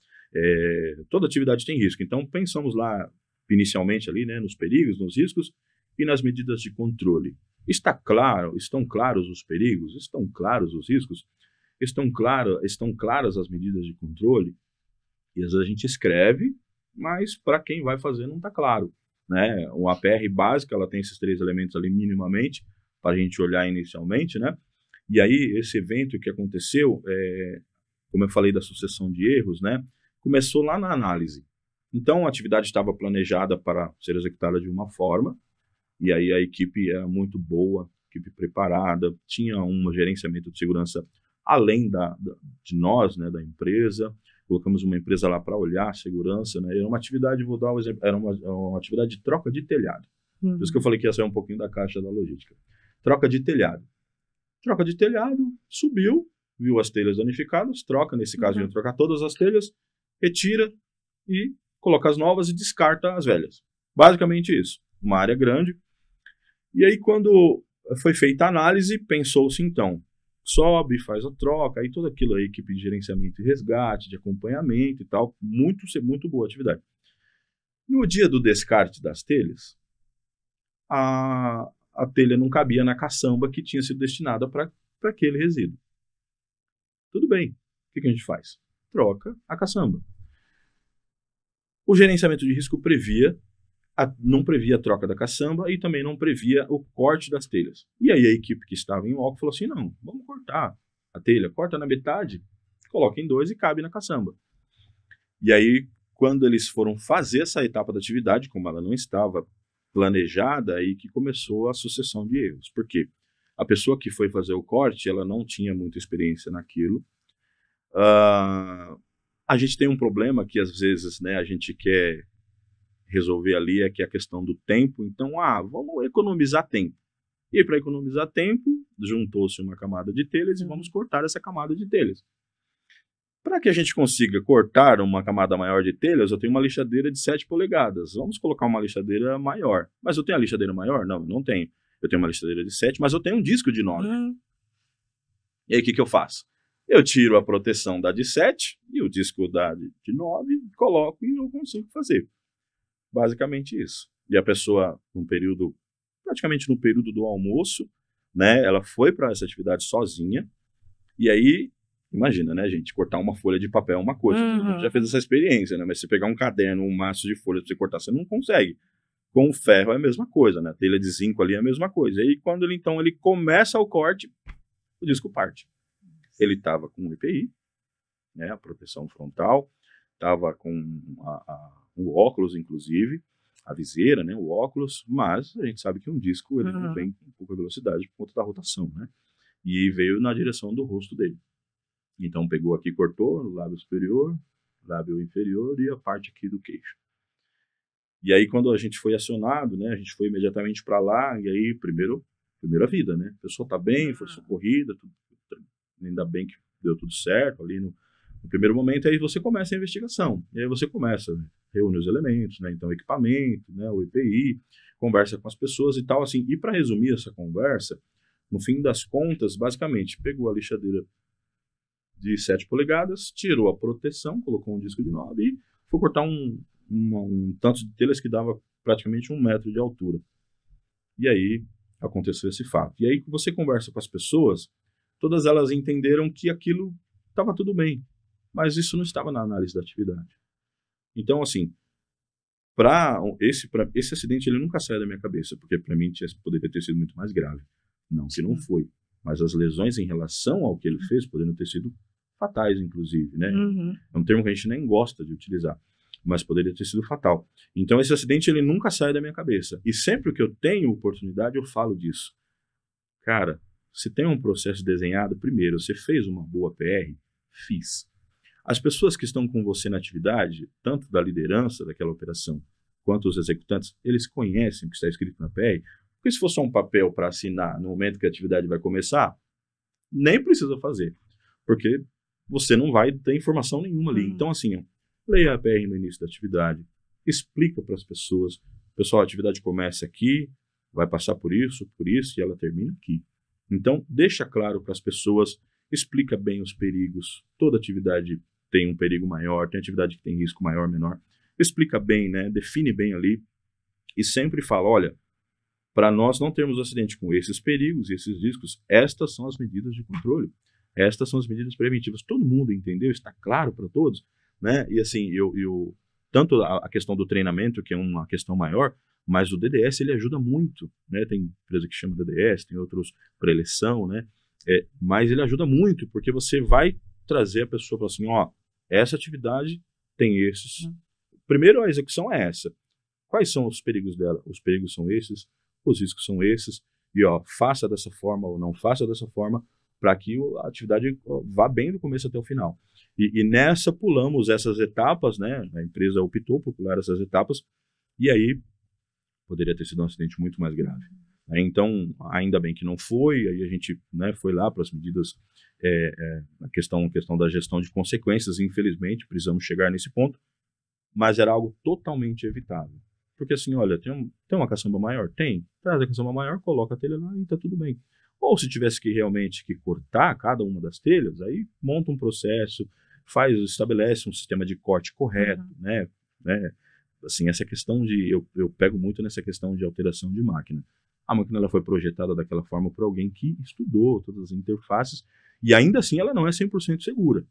toda atividade tem risco. Então pensamos lá inicialmente ali, né, nos perigos, nos riscos e nas medidas de controle. Estão claros os perigos? Estão claros os riscos? Estão claras as medidas de controle? E às vezes a gente escreve, mas para quem vai fazer não está claro, né? Uma APR básica, ela tem esses 3 elementos ali minimamente, para a gente olhar inicialmente, né? E aí esse evento que aconteceu, como eu falei da sucessão de erros, né? Começou lá na análise. Então a atividade estava planejada para ser executada de uma forma, e aí a equipe era muito boa, equipe preparada, tinha um gerenciamento de segurança além de nós, né, da empresa. Colocamos uma empresa lá para olhar a segurança, né? Era uma atividade, vou dar um exemplo, era uma atividade de troca de telhado. Por isso que eu falei que ia sair um pouquinho da caixa da logística. Troca de telhado. Troca de telhado, subiu, viu as telhas danificadas, troca, nesse caso, ia trocar todas as telhas, retira e coloca as novas e descarta as velhas. Basicamente isso. Uma área grande. E aí, quando foi feita a análise, pensou-se então, sobe, faz a troca, aí toda aquilo, a equipe de gerenciamento e resgate, de acompanhamento e tal, muito boa atividade. No dia do descarte das telhas, a telha não cabia na caçamba que tinha sido destinada para aquele resíduo. Tudo bem, o que a gente faz? Troca a caçamba. O gerenciamento de risco não previa a troca da caçamba e também não previa o corte das telhas. E aí a equipe que estava em loco falou assim, não, vamos cortar a telha, corta na metade, coloca em 2 e cabe na caçamba. E aí, quando eles foram fazer essa etapa da atividade, como ela não estava planejada, aí que começou a sucessão de erros. Por quê? A pessoa que foi fazer o corte, ela não tinha muita experiência naquilo. A gente tem um problema que às vezes, né, a gente quer resolver ali, que é a questão do tempo. Então, vamos economizar tempo. E para economizar tempo, juntou-se uma camada de telhas e vamos cortar essa camada de telhas. Para que a gente consiga cortar uma camada maior de telhas, eu tenho uma lixadeira de 7 polegadas. Vamos colocar uma lixadeira maior. Mas eu tenho a lixadeira maior? Não, não tenho. Eu tenho uma lixadeira de 7, mas eu tenho um disco de 9. E aí o que eu faço? Eu tiro a proteção da de 7 e o disco da de 9, coloco e eu consigo fazer. Basicamente isso. E a pessoa, praticamente no período do almoço, né, ela foi para essa atividade sozinha. E aí, imagina, né, gente, cortar uma folha de papel é uma coisa. Todo mundo já fez essa experiência, né? Mas você pegar um caderno, um maço de folhas para você cortar, você não consegue. Com o ferro é a mesma coisa, né? A telha de zinco ali é a mesma coisa. E aí, quando ele começa o corte, o disco parte. Ele estava com o EPI, né, a proteção frontal, estava com o óculos, inclusive, a viseira, né, o óculos, mas a gente sabe que um disco ele não vem com pouca velocidade por conta da rotação, né? E veio na direção do rosto dele. Então pegou aqui, cortou no lábio superior, lábio inferior e a parte aqui do queixo. E aí quando a gente foi acionado, né, a gente foi imediatamente para lá, e aí primeira vida, né? A pessoa está bem, foi socorrida, ainda bem que deu tudo certo ali no primeiro momento. Aí você começa a investigação, e aí você começa, reúne os elementos, né? Então equipamento, né, o EPI, conversa com as pessoas e tal, assim. E para resumir essa conversa, no fim das contas, basicamente, pegou a lixadeira de 7 polegadas, tirou a proteção, colocou um disco de 9 e foi cortar um tanto de telhas que dava praticamente 1 metro de altura. E aí aconteceu esse fato. E aí você conversa com as pessoas, todas elas entenderam que aquilo estava tudo bem, mas isso não estava na análise da atividade. Então, assim, esse acidente ele nunca saiu da minha cabeça, porque para mim poderia ter sido muito mais grave. Não que não foi, mas as lesões em relação ao que ele fez poderiam ter sido fatais, inclusive, né? É um termo que a gente nem gosta de utilizar, mas poderia ter sido fatal. Então esse acidente ele nunca sai da minha cabeça, e sempre que eu tenho oportunidade eu falo disso. Cara, se tem um processo desenhado, primeiro, você fez uma boa PR? Fiz. As pessoas que estão com você na atividade, tanto da liderança daquela operação, quanto os executantes, eles conhecem o que está escrito na PR. Porque se for só um papel para assinar no momento que a atividade vai começar, nem precisa fazer, porque você não vai ter informação nenhuma ali. Então, assim, leia a PR no início da atividade, explica para as pessoas, pessoal, a atividade começa aqui, vai passar por isso, e ela termina aqui. Então, deixa claro para as pessoas, explica bem os perigos. Toda atividade tem um perigo maior, tem atividade que tem risco maior, menor. Explica bem, né? Define bem ali e sempre fala, olha, para nós não termos acidente com esses perigos e esses riscos, estas são as medidas de controle, estas são as medidas preventivas. Todo mundo entendeu? Está claro para todos? Né? E assim, tanto a questão do treinamento, que é uma questão maior, mas o DDS ele ajuda muito, né? Tem empresa que chama DDS, tem outros para eleição, né? Mas ele ajuda muito, porque você vai trazer a pessoa para assim, ó, essa atividade tem esses. Primeiro, a execução é essa. Quais são os perigos dela? Os perigos são esses, os riscos são esses, e ó, faça dessa forma ou não faça dessa forma, para que a atividade vá bem do começo até o final. E nessa pulamos essas etapas, né? A empresa optou por pular essas etapas, e aí poderia ter sido um acidente muito mais grave. Então, ainda bem que não foi, aí a gente, né, foi lá para as medidas, a questão da gestão de consequências, infelizmente, precisamos chegar nesse ponto, mas era algo totalmente evitável. Porque assim, olha, tem uma caçamba maior? Tem. Traz a caçamba maior, coloca a telha lá e está tudo bem. Ou se tivesse que realmente que cortar cada uma das telhas, aí monta um processo, estabelece um sistema de corte correto, né? Assim, essa questão eu pego muito nessa questão de alteração de máquina. A máquina ela foi projetada daquela forma por alguém que estudou todas as interfaces e ainda assim ela não é 100% segura.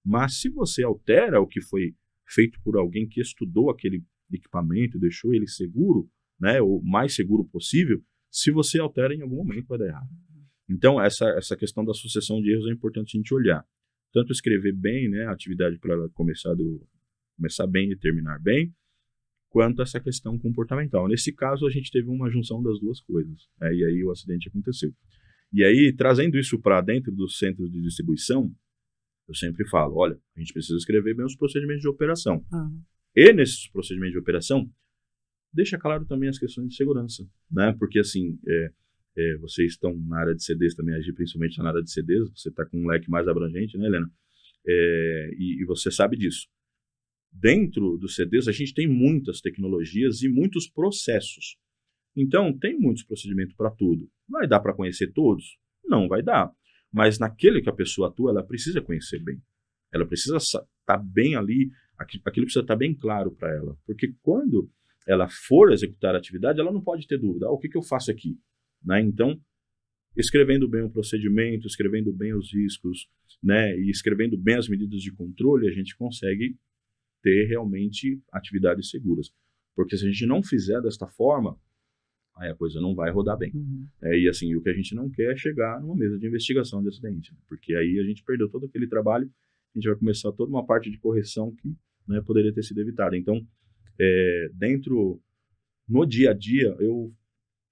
Mas se você altera o que foi feito por alguém que estudou aquele equipamento e deixou ele seguro, né, o mais seguro possível, se você altera em algum momento vai dar errado. Então essa questão da sucessão de erros é importante a gente olhar. Tanto escrever bem, né, a atividade para ela começar bem e terminar bem, quanto essa questão comportamental. Nesse caso, a gente teve uma junção das duas coisas, né, e aí o acidente aconteceu. E aí, trazendo isso para dentro dos centros de distribuição, eu sempre falo, olha, a gente precisa escrever bem os procedimentos de operação. E nesses procedimentos de operação, deixa claro também as questões de segurança, né? Porque assim, vocês estão na área de CDs também, agir principalmente na área de CDs, você está com um leque mais abrangente, né, Helena? E você sabe disso. Dentro dos CDs, a gente tem muitas tecnologias e muitos processos. Então, tem muitos procedimentos para tudo. Vai dar para conhecer todos? Não vai dar. Mas naquele que a pessoa atua, ela precisa conhecer bem. Ela precisa estar bem ali, aquilo precisa estar bem claro para ela. Porque quando ela for executar a atividade, ela não pode ter dúvida. O que eu faço aqui? Né? Então, escrevendo bem o procedimento, escrevendo bem os riscos, né, e escrevendo bem as medidas de controle, a gente consegue ter realmente atividades seguras. Porque se a gente não fizer desta forma, aí a coisa não vai rodar bem. E assim, o que a gente não quer é chegar numa mesa de investigação de acidente, né? Porque aí a gente perdeu todo aquele trabalho, a gente vai começar toda uma parte de correção que, né, poderia ter sido evitada. Então, no dia a dia, eu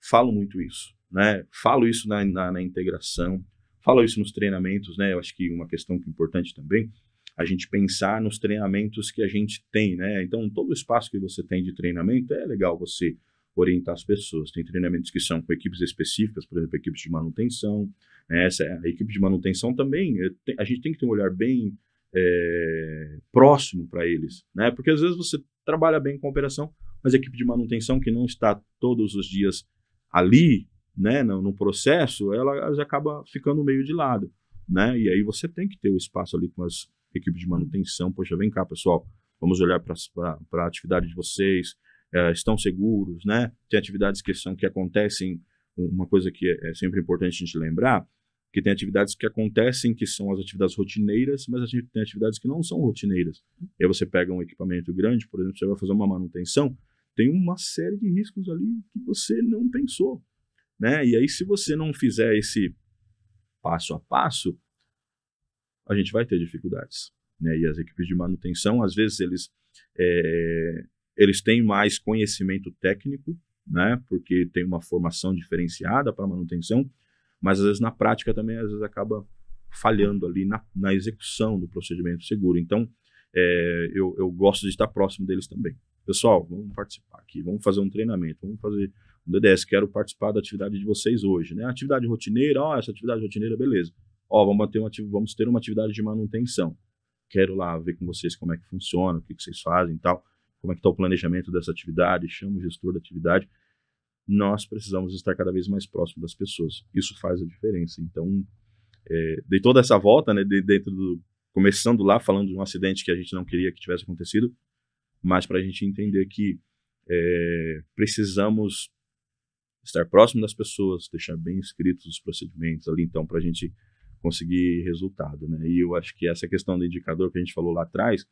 falo muito isso, né? Falo isso na integração, falo isso nos treinamentos, né? Eu acho que uma questão importante também, a gente pensar nos treinamentos que a gente tem, né? Então, todo o espaço que você tem de treinamento, é legal você orientar as pessoas. Tem treinamentos que são com equipes específicas, por exemplo, equipes de manutenção. Né? A equipe de manutenção também, a gente tem que ter um olhar bem próximo para eles, né? Porque às vezes você trabalha bem com a operação, mas a equipe de manutenção que não está todos os dias ali, né, no processo, ela já acaba ficando meio de lado, né? E aí você tem que ter o espaço ali com as equipes de manutenção. Poxa, vem cá, pessoal, vamos olhar para a atividade de vocês, estão seguros, né? Tem atividades que acontecem, uma coisa que é sempre importante a gente lembrar, que tem atividades que acontecem, que são as atividades rotineiras, mas a gente tem atividades que não são rotineiras. E aí você pega um equipamento grande, por exemplo, você vai fazer uma manutenção, tem uma série de riscos ali que você não pensou, né? E aí se você não fizer esse passo a passo, a gente vai ter dificuldades, né? E as equipes de manutenção, às vezes eles têm mais conhecimento técnico, né? Porque tem uma formação diferenciada para manutenção, mas às vezes na prática também às vezes acaba falhando ali na execução do procedimento seguro. Então, eu gosto de estar próximo deles também. Pessoal, vamos participar aqui, vamos fazer um treinamento, vamos fazer um DDS, quero participar da atividade de vocês hoje, né? Atividade rotineira, essa atividade rotineira, beleza. Vamos ter uma atividade de manutenção. Quero lá ver com vocês como é que funciona, o que vocês fazem e tal, como é que está o planejamento dessa atividade, chama o gestor da atividade. Nós precisamos estar cada vez mais próximo das pessoas. Isso faz a diferença. Então, dei toda essa volta, né, começando lá, falando de um acidente que a gente não queria que tivesse acontecido, mas para a gente entender que precisamos estar próximo das pessoas, deixar bem escritos os procedimentos ali, então, para a gente conseguir resultado, né? E eu acho que essa questão do indicador que a gente falou lá atrás,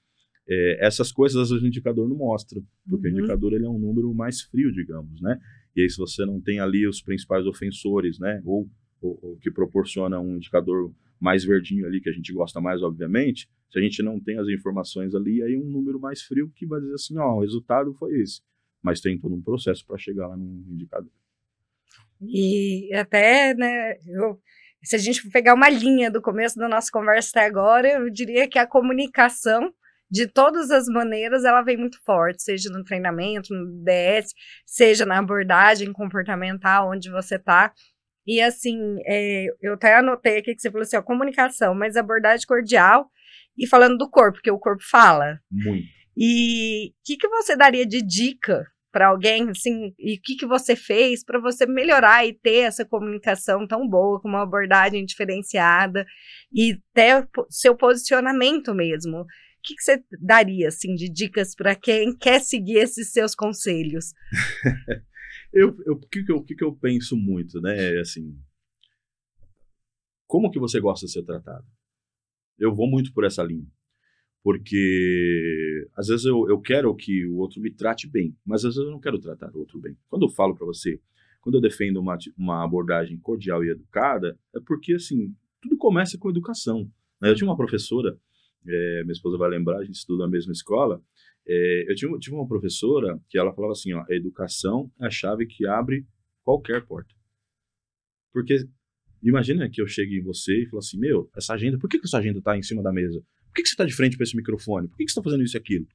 essas coisas às vezes o indicador não mostra, porque o indicador ele é um número mais frio, digamos, né? E aí se você não tem ali os principais ofensores, né? Ou que proporciona um indicador mais verdinho ali, que a gente gosta mais, obviamente, se a gente não tem as informações ali, aí um número mais frio que vai dizer assim, ó, o resultado foi esse. Mas tem todo um processo para chegar lá no indicador. E até, né, se a gente pegar uma linha do começo da nossa conversa até agora, eu diria que a comunicação, de todas as maneiras, ela vem muito forte, seja no treinamento, no DS, seja na abordagem comportamental, onde você está. E assim, eu até anotei aqui que você falou assim, ó, comunicação, mas abordagem cordial e falando do corpo, porque o corpo fala. Muito. E o que você daria de dica para alguém, assim, e o que você fez para você melhorar e ter essa comunicação tão boa, com uma abordagem diferenciada e ter seu posicionamento mesmo? O que você daria, assim, de dicas para quem quer seguir esses seus conselhos? O que eu penso muito, né? Assim, como que você gosta de ser tratado? Eu vou muito por essa linha. Porque às vezes eu quero que o outro me trate bem, mas às vezes eu não quero tratar o outro bem. Quando eu falo para você, quando eu defendo uma abordagem cordial e educada, é porque, assim, tudo começa com educação, né? Eu tinha uma professora, minha esposa vai lembrar, a gente estuda na mesma escola, eu tive uma professora que ela falava assim, ó, a educação é a chave que abre qualquer porta. Porque imagina que eu chegue em você e falo assim, meu, essa agenda, por que essa agenda está em cima da mesa? Por que você está de frente para esse microfone? Por que você está fazendo isso e aquilo?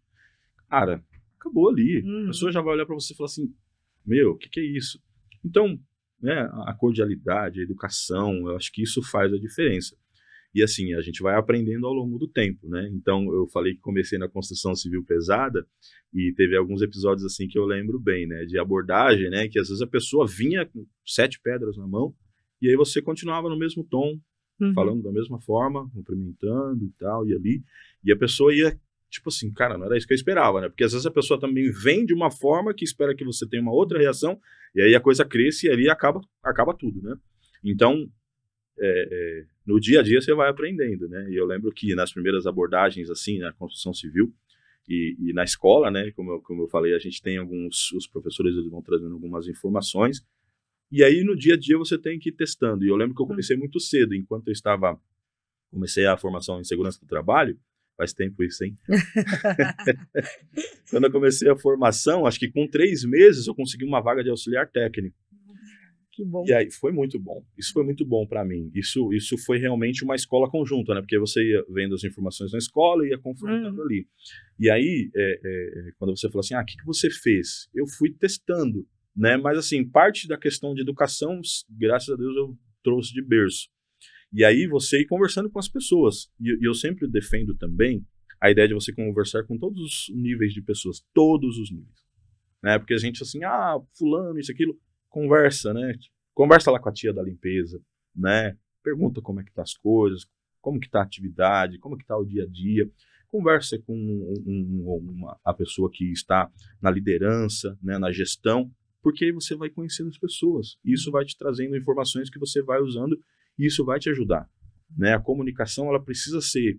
Cara, acabou ali. A pessoa já vai olhar para você e falar assim, meu, o que é isso? Então, né, a cordialidade, a educação, eu acho que isso faz a diferença. E assim, a gente vai aprendendo ao longo do tempo, né? Então, eu falei que comecei na construção civil pesada e teve alguns episódios assim que eu lembro bem, né? De abordagem, né? Que às vezes a pessoa vinha com 7 pedras na mão e aí você continuava no mesmo tom, falando da mesma forma, cumprimentando e tal, e ali, e a pessoa ia, tipo assim, cara, não era isso que eu esperava, né? Porque às vezes a pessoa também vem de uma forma que espera que você tenha uma outra reação, e aí a coisa cresce e ali acaba tudo, né? Então, no dia a dia você vai aprendendo, né? E eu lembro que nas primeiras abordagens, assim, na construção civil e na escola, né? Como eu falei, a gente tem os professores, eles vão trazendo algumas informações, e aí, no dia a dia, você tem que ir testando. E eu lembro que eu comecei muito cedo, enquanto eu comecei a formação em segurança do trabalho, faz tempo isso, hein? Quando eu comecei a formação, acho que com 3 meses, eu consegui uma vaga de auxiliar técnico. Que bom. E aí, foi muito bom. Isso foi muito bom para mim. Isso foi realmente uma escola conjunta, né? Porque você ia vendo as informações na escola e ia confrontando ali. E aí, quando você falou assim, o que você fez? Eu fui testando. Né? Mas, assim, parte da questão de educação, graças a Deus, eu trouxe de berço. E aí você ir conversando com as pessoas. E eu sempre defendo também a ideia de você conversar com todos os níveis de pessoas. Todos os níveis. Né? Porque a gente, assim, fulano, isso, aquilo. Conversa, né? Conversa lá com a tia da limpeza, né? Pergunta como é que tá as coisas, como que tá a atividade, como que tá o dia a dia. Conversa com a pessoa que está na liderança, né? Na gestão. Porque aí você vai conhecendo as pessoas. E isso vai te trazendo informações que você vai usando e isso vai te ajudar. Né? A comunicação ela precisa ser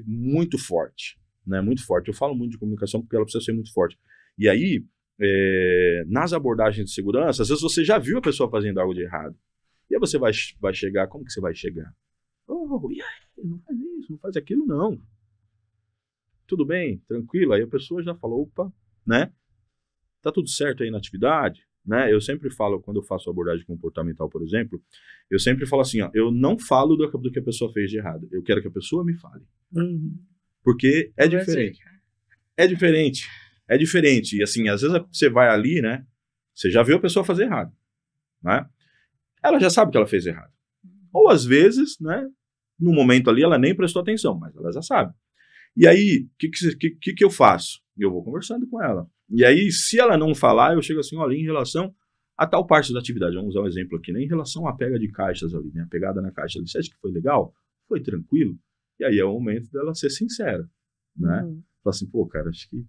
muito forte. Né? Muito forte. Eu falo muito de comunicação porque ela precisa ser muito forte. E aí, nas abordagens de segurança, às vezes você já viu a pessoa fazendo algo de errado. E aí você vai chegar, como que você vai chegar? E aí, não faz isso, não faz aquilo, não. Tudo bem, tranquilo. Aí a pessoa já falou, opa, né? Tá tudo certo aí na atividade, né? Eu sempre falo, quando eu faço abordagem comportamental, por exemplo, eu sempre falo assim, ó, eu não falo do que a pessoa fez de errado, eu quero que a pessoa me fale. Porque é diferente. É diferente. É diferente. E assim, às vezes você vai ali, né? Você já viu a pessoa fazer errado, né? Ela já sabe que ela fez errado. Ou às vezes, né? No momento ali ela nem prestou atenção, mas ela já sabe. E aí, o que eu faço? Eu vou conversando com ela. E aí, se ela não falar, eu chego assim, olha, em relação a tal parte da atividade, vamos usar um exemplo aqui, né? Em relação à pega de caixas ali, né? A pegada na caixa ali, você acha que foi legal? Foi tranquilo? E aí é o momento dela ser sincera, né? Fala assim, pô, cara, acho que,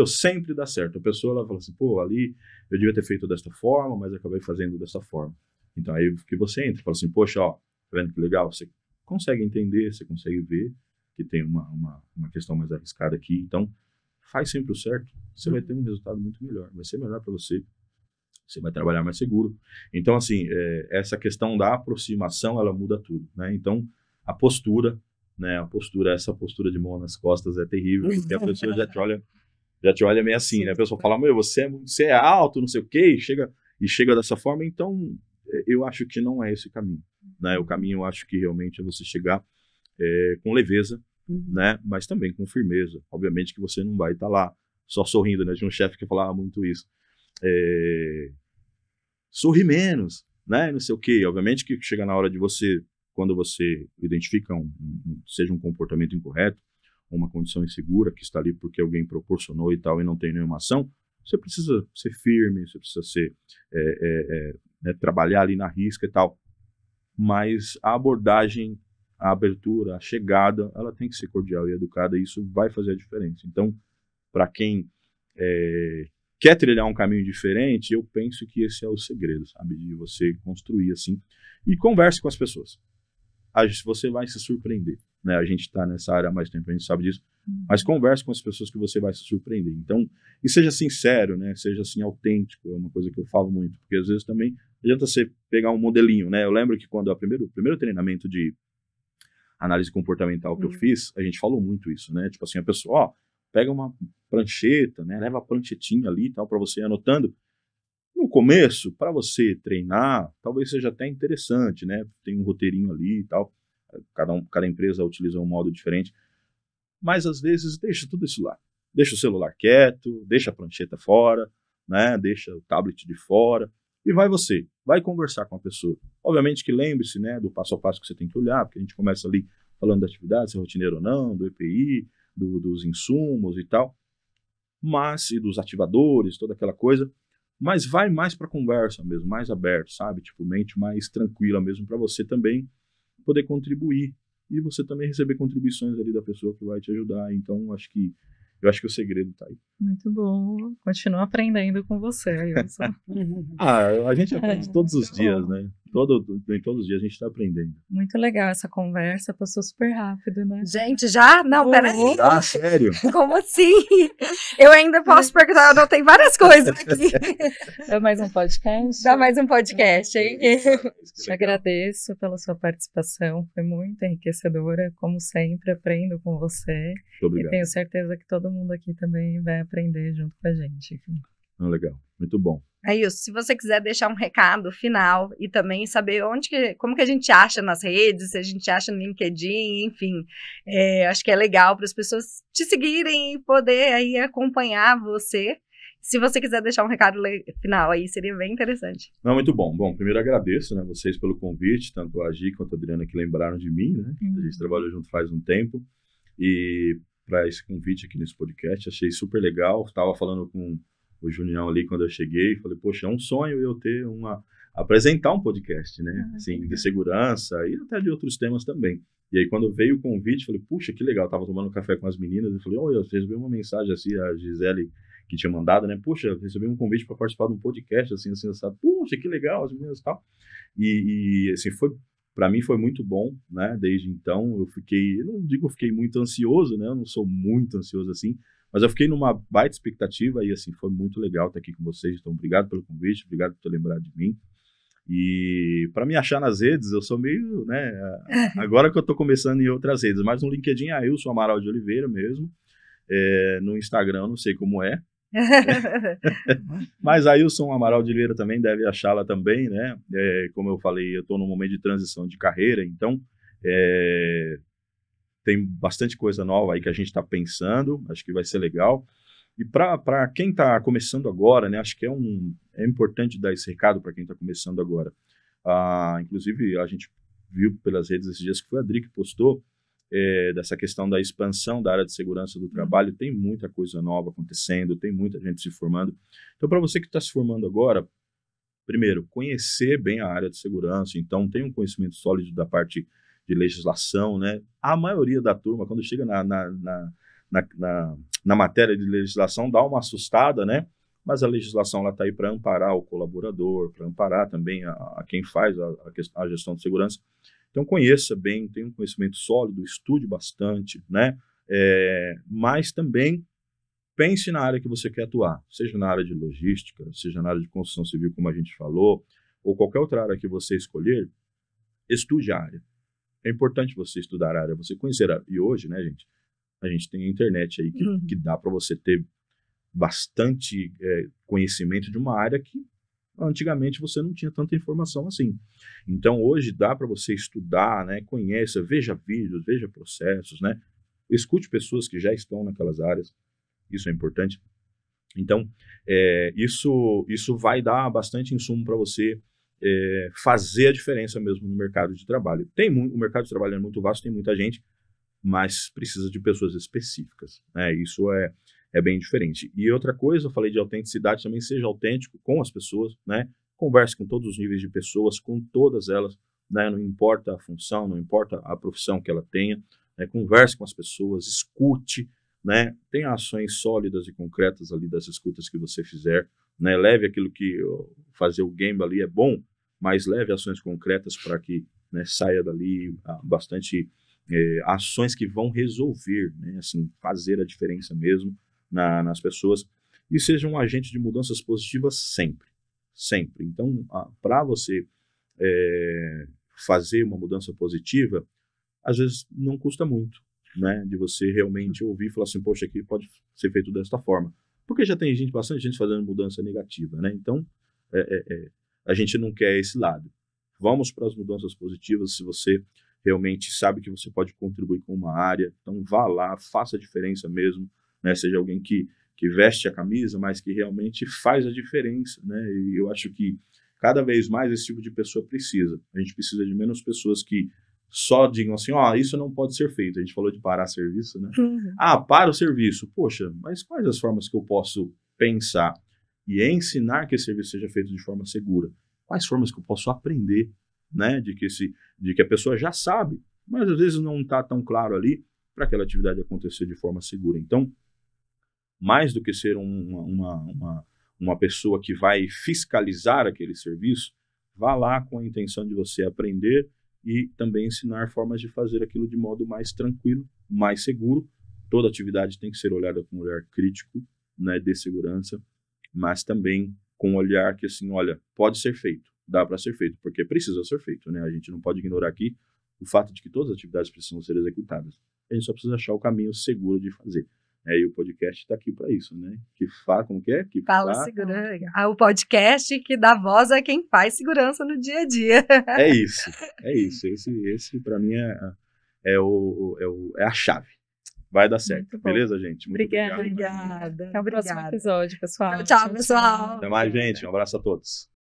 sempre dá certo. A pessoa, ela fala assim, pô, ali eu devia ter feito desta forma, mas acabei fazendo dessa forma. Então aí que você entra, fala assim, poxa, ó, tá vendo que legal? Você consegue entender, você consegue ver que tem uma questão mais arriscada aqui, então faz sempre o certo, você vai ter um resultado muito melhor, vai ser melhor para você vai trabalhar mais seguro. Então, assim, essa questão da aproximação, ela muda tudo, né? Então, a postura, né? Essa postura de mão nas costas é terrível, porque a pessoa já te olha meio assim, né? A pessoa fala, meu, você é alto, não sei o quê, e chega dessa forma, então, eu acho que não é esse o caminho, né? O caminho, eu acho que realmente é você chegar com leveza, né? Mas também com firmeza. Obviamente que você não vai estar lá só sorrindo, né? Tinha um chefe que falava muito isso. Sorri menos, né? Não sei o quê. Obviamente que chega na hora de você, quando você identifica seja um comportamento incorreto, uma condição insegura que está ali porque alguém proporcionou e tal e não tem nenhuma ação, você precisa ser firme, você precisa ser, né, trabalhar ali na risca e tal. Mas a abordagem, a abertura, a chegada, ela tem que ser cordial e educada, e isso vai fazer a diferença. Então, para quem quer trilhar um caminho diferente, eu penso que esse é o segredo, sabe? De você construir assim. E converse com as pessoas. Você vai se surpreender, né? A gente está nessa área há mais tempo, a gente sabe disso. Mas converse com as pessoas que você vai se surpreender. Então, e seja sincero, né? Seja assim, autêntico, é uma coisa que eu falo muito. Porque às vezes também não adianta você pegar um modelinho, né? Eu lembro que quando o primeiro treinamento de análise comportamental que eu fiz, a gente falou muito isso, né? Tipo assim, a pessoa, ó, pega uma prancheta, né? Leva a pranchetinha ali e tal, para você ir anotando. No começo, para você treinar, talvez seja até interessante, né? Tem um roteirinho ali e tal. Cada empresa utiliza um modo diferente. Mas às vezes deixa tudo isso lá. Deixa o celular quieto, deixa a prancheta fora, né? Deixa o tablet de fora. E vai você, vai conversar com a pessoa. Obviamente que lembre-se, né, do passo a passo que você tem que olhar, porque a gente começa ali falando da atividade, se é rotineiro ou não, do EPI, dos insumos e tal. Mas, e dos ativadores, toda aquela coisa. Mas vai mais para conversa mesmo, mais aberto, sabe? Tipo, mente mais tranquila mesmo, para você também poder contribuir. E você também receber contribuições ali da pessoa que vai te ajudar. Então, eu acho que o segredo tá aí. Muito bom. Continuo aprendendo com você, Ailson. A gente aprende todos os dias, né? Em todos os dias a gente está aprendendo. Muito legal essa conversa, passou super rápido, né? Gente, já? Não, peraí. Ah, sério? Como assim? Eu ainda posso perguntar, eu anotei várias coisas aqui. Dá mais um podcast? Dá mais um podcast, hein? Te agradeço pela sua participação, foi muito enriquecedora, como sempre, aprendo com você. Muito obrigado. E tenho certeza que todo mundo aqui também vai aprender junto com a gente. Legal, muito bom. Ailson, se você quiser deixar um recado final e também saber como que a gente acha nas redes, se a gente acha no LinkedIn, enfim, acho que é legal para as pessoas te seguirem e poder aí acompanhar você. Se você quiser deixar um recado final aí, seria bem interessante. Não, muito bom. Bom, primeiro agradeço, né, vocês pelo convite, tanto a Gi quanto a Adriana que lembraram de mim, né? A gente trabalhou junto faz um tempo e para esse convite aqui nesse podcast, achei super legal. Estava falando com o Junião ali quando eu cheguei, falei, poxa, é um sonho eu ter apresentar um podcast, né, assim, de segurança e até de outros temas também. E aí quando veio o convite, falei, puxa, que legal, tava tomando café com as meninas e falei, eu recebi uma mensagem assim, a Gisele que tinha mandado, né, puxa, recebi um convite para participar de um podcast, assim, sabe, puxa, que legal, as meninas e tal. E assim, para mim foi muito bom, né, desde então eu não digo que eu fiquei muito ansioso, né, eu não sou muito ansioso assim, mas eu fiquei numa baita expectativa e, assim, foi muito legal estar aqui com vocês. Então, obrigado pelo convite, obrigado por ter lembrado de mim. E para me achar nas redes, eu sou meio, né, agora que eu estou começando em outras redes, mas no LinkedIn, Ailson Amaral de Oliveira mesmo. No Instagram, eu não sei como é. Mas Ailson Amaral de Oliveira também deve achá-la também, né? Como eu falei, eu estou num momento de transição de carreira, então tem bastante coisa nova aí que a gente está pensando, acho que vai ser legal. E para quem está começando agora, né, acho que é importante dar esse recado para quem está começando agora. Inclusive, a gente viu pelas redes esses dias que foi a Adri que postou dessa questão da expansão da área de segurança do trabalho. Tem muita coisa nova acontecendo, tem muita gente se formando. Então, para você que está se formando agora, primeiro, conhecer bem a área de segurança. Então, tem um conhecimento sólido da parte de legislação, né? A maioria da turma, quando chega na matéria de legislação, dá uma assustada, né? Mas a legislação está aí para amparar o colaborador, para amparar também a quem faz a gestão de segurança. Então, conheça bem, tenha um conhecimento sólido, estude bastante, né? Mas também pense na área que você quer atuar, seja na área de logística, seja na área de construção civil, como a gente falou, ou qualquer outra área que você escolher, estude a área. É importante você estudar a área, você conhecer a área. E hoje, né, gente, a gente tem a internet aí que dá para você ter bastante conhecimento de uma área que antigamente você não tinha tanta informação assim. Então, hoje dá para você estudar, né, conheça, veja vídeos, veja processos, né, escute pessoas que já estão naquelas áreas, isso é importante. Então, isso vai dar bastante insumo para você fazer a diferença mesmo no mercado de trabalho. O mercado de trabalho é muito vasto, tem muita gente, mas precisa de pessoas específicas, né? Isso é é bem diferente. E outra coisa, eu falei de autenticidade, também seja autêntico com as pessoas, né? Converse com todos os níveis de pessoas, com todas elas, né? Não importa a função, não importa a profissão que ela tenha, né? Converse com as pessoas, escute, né? Tenha ações sólidas e concretas ali das escutas que você fizer, né? Leve aquilo que fazer o game ali é bom, mas leve ações concretas para que, né, saia dali bastante ações que vão resolver, né? Assim, fazer a diferença mesmo nas pessoas, e seja um agente de mudanças positivas sempre. Sempre. Então, para você fazer uma mudança positiva, às vezes não custa muito, né? De você realmente ouvir e falar assim, poxa, aqui pode ser feito desta forma. Porque já tem bastante gente fazendo mudança negativa, né? Então, a gente não quer esse lado. Vamos para as mudanças positivas. Se você realmente sabe que você pode contribuir com uma área, então vá lá, faça a diferença mesmo, né? Seja alguém que veste a camisa, mas que realmente faz a diferença, né? E eu acho que cada vez mais esse tipo de pessoa precisa. A gente precisa de menos pessoas que só digam assim, isso não pode ser feito. A gente falou de parar serviço, né? Para o serviço. Poxa, mas quais as formas que eu posso pensar e ensinar que esse serviço seja feito de forma segura? Quais formas que eu posso aprender, né? De que a pessoa já sabe, mas às vezes não está tão claro ali para aquela atividade acontecer de forma segura. Então, mais do que ser uma pessoa que vai fiscalizar aquele serviço, vá lá com a intenção de você aprender e também ensinar formas de fazer aquilo de modo mais tranquilo, mais seguro. Toda atividade tem que ser olhada com um olhar crítico, né, de segurança, mas também com um olhar que, assim, olha, pode ser feito, dá para ser feito, porque precisa ser feito, né? A gente não pode ignorar aqui o fato de que todas as atividades precisam ser executadas. A gente só precisa achar o caminho seguro de fazer. E o podcast está aqui para isso, né? Que fala, como que é? Que fala segurança. O podcast que dá voz a quem faz segurança no dia a dia. É isso. Esse para mim é a chave. Vai dar certo. Beleza, gente? Muito obrigada. Obrigada. Até o próximo episódio, pessoal. Tchau, pessoal. Até mais, gente. Um abraço a todos.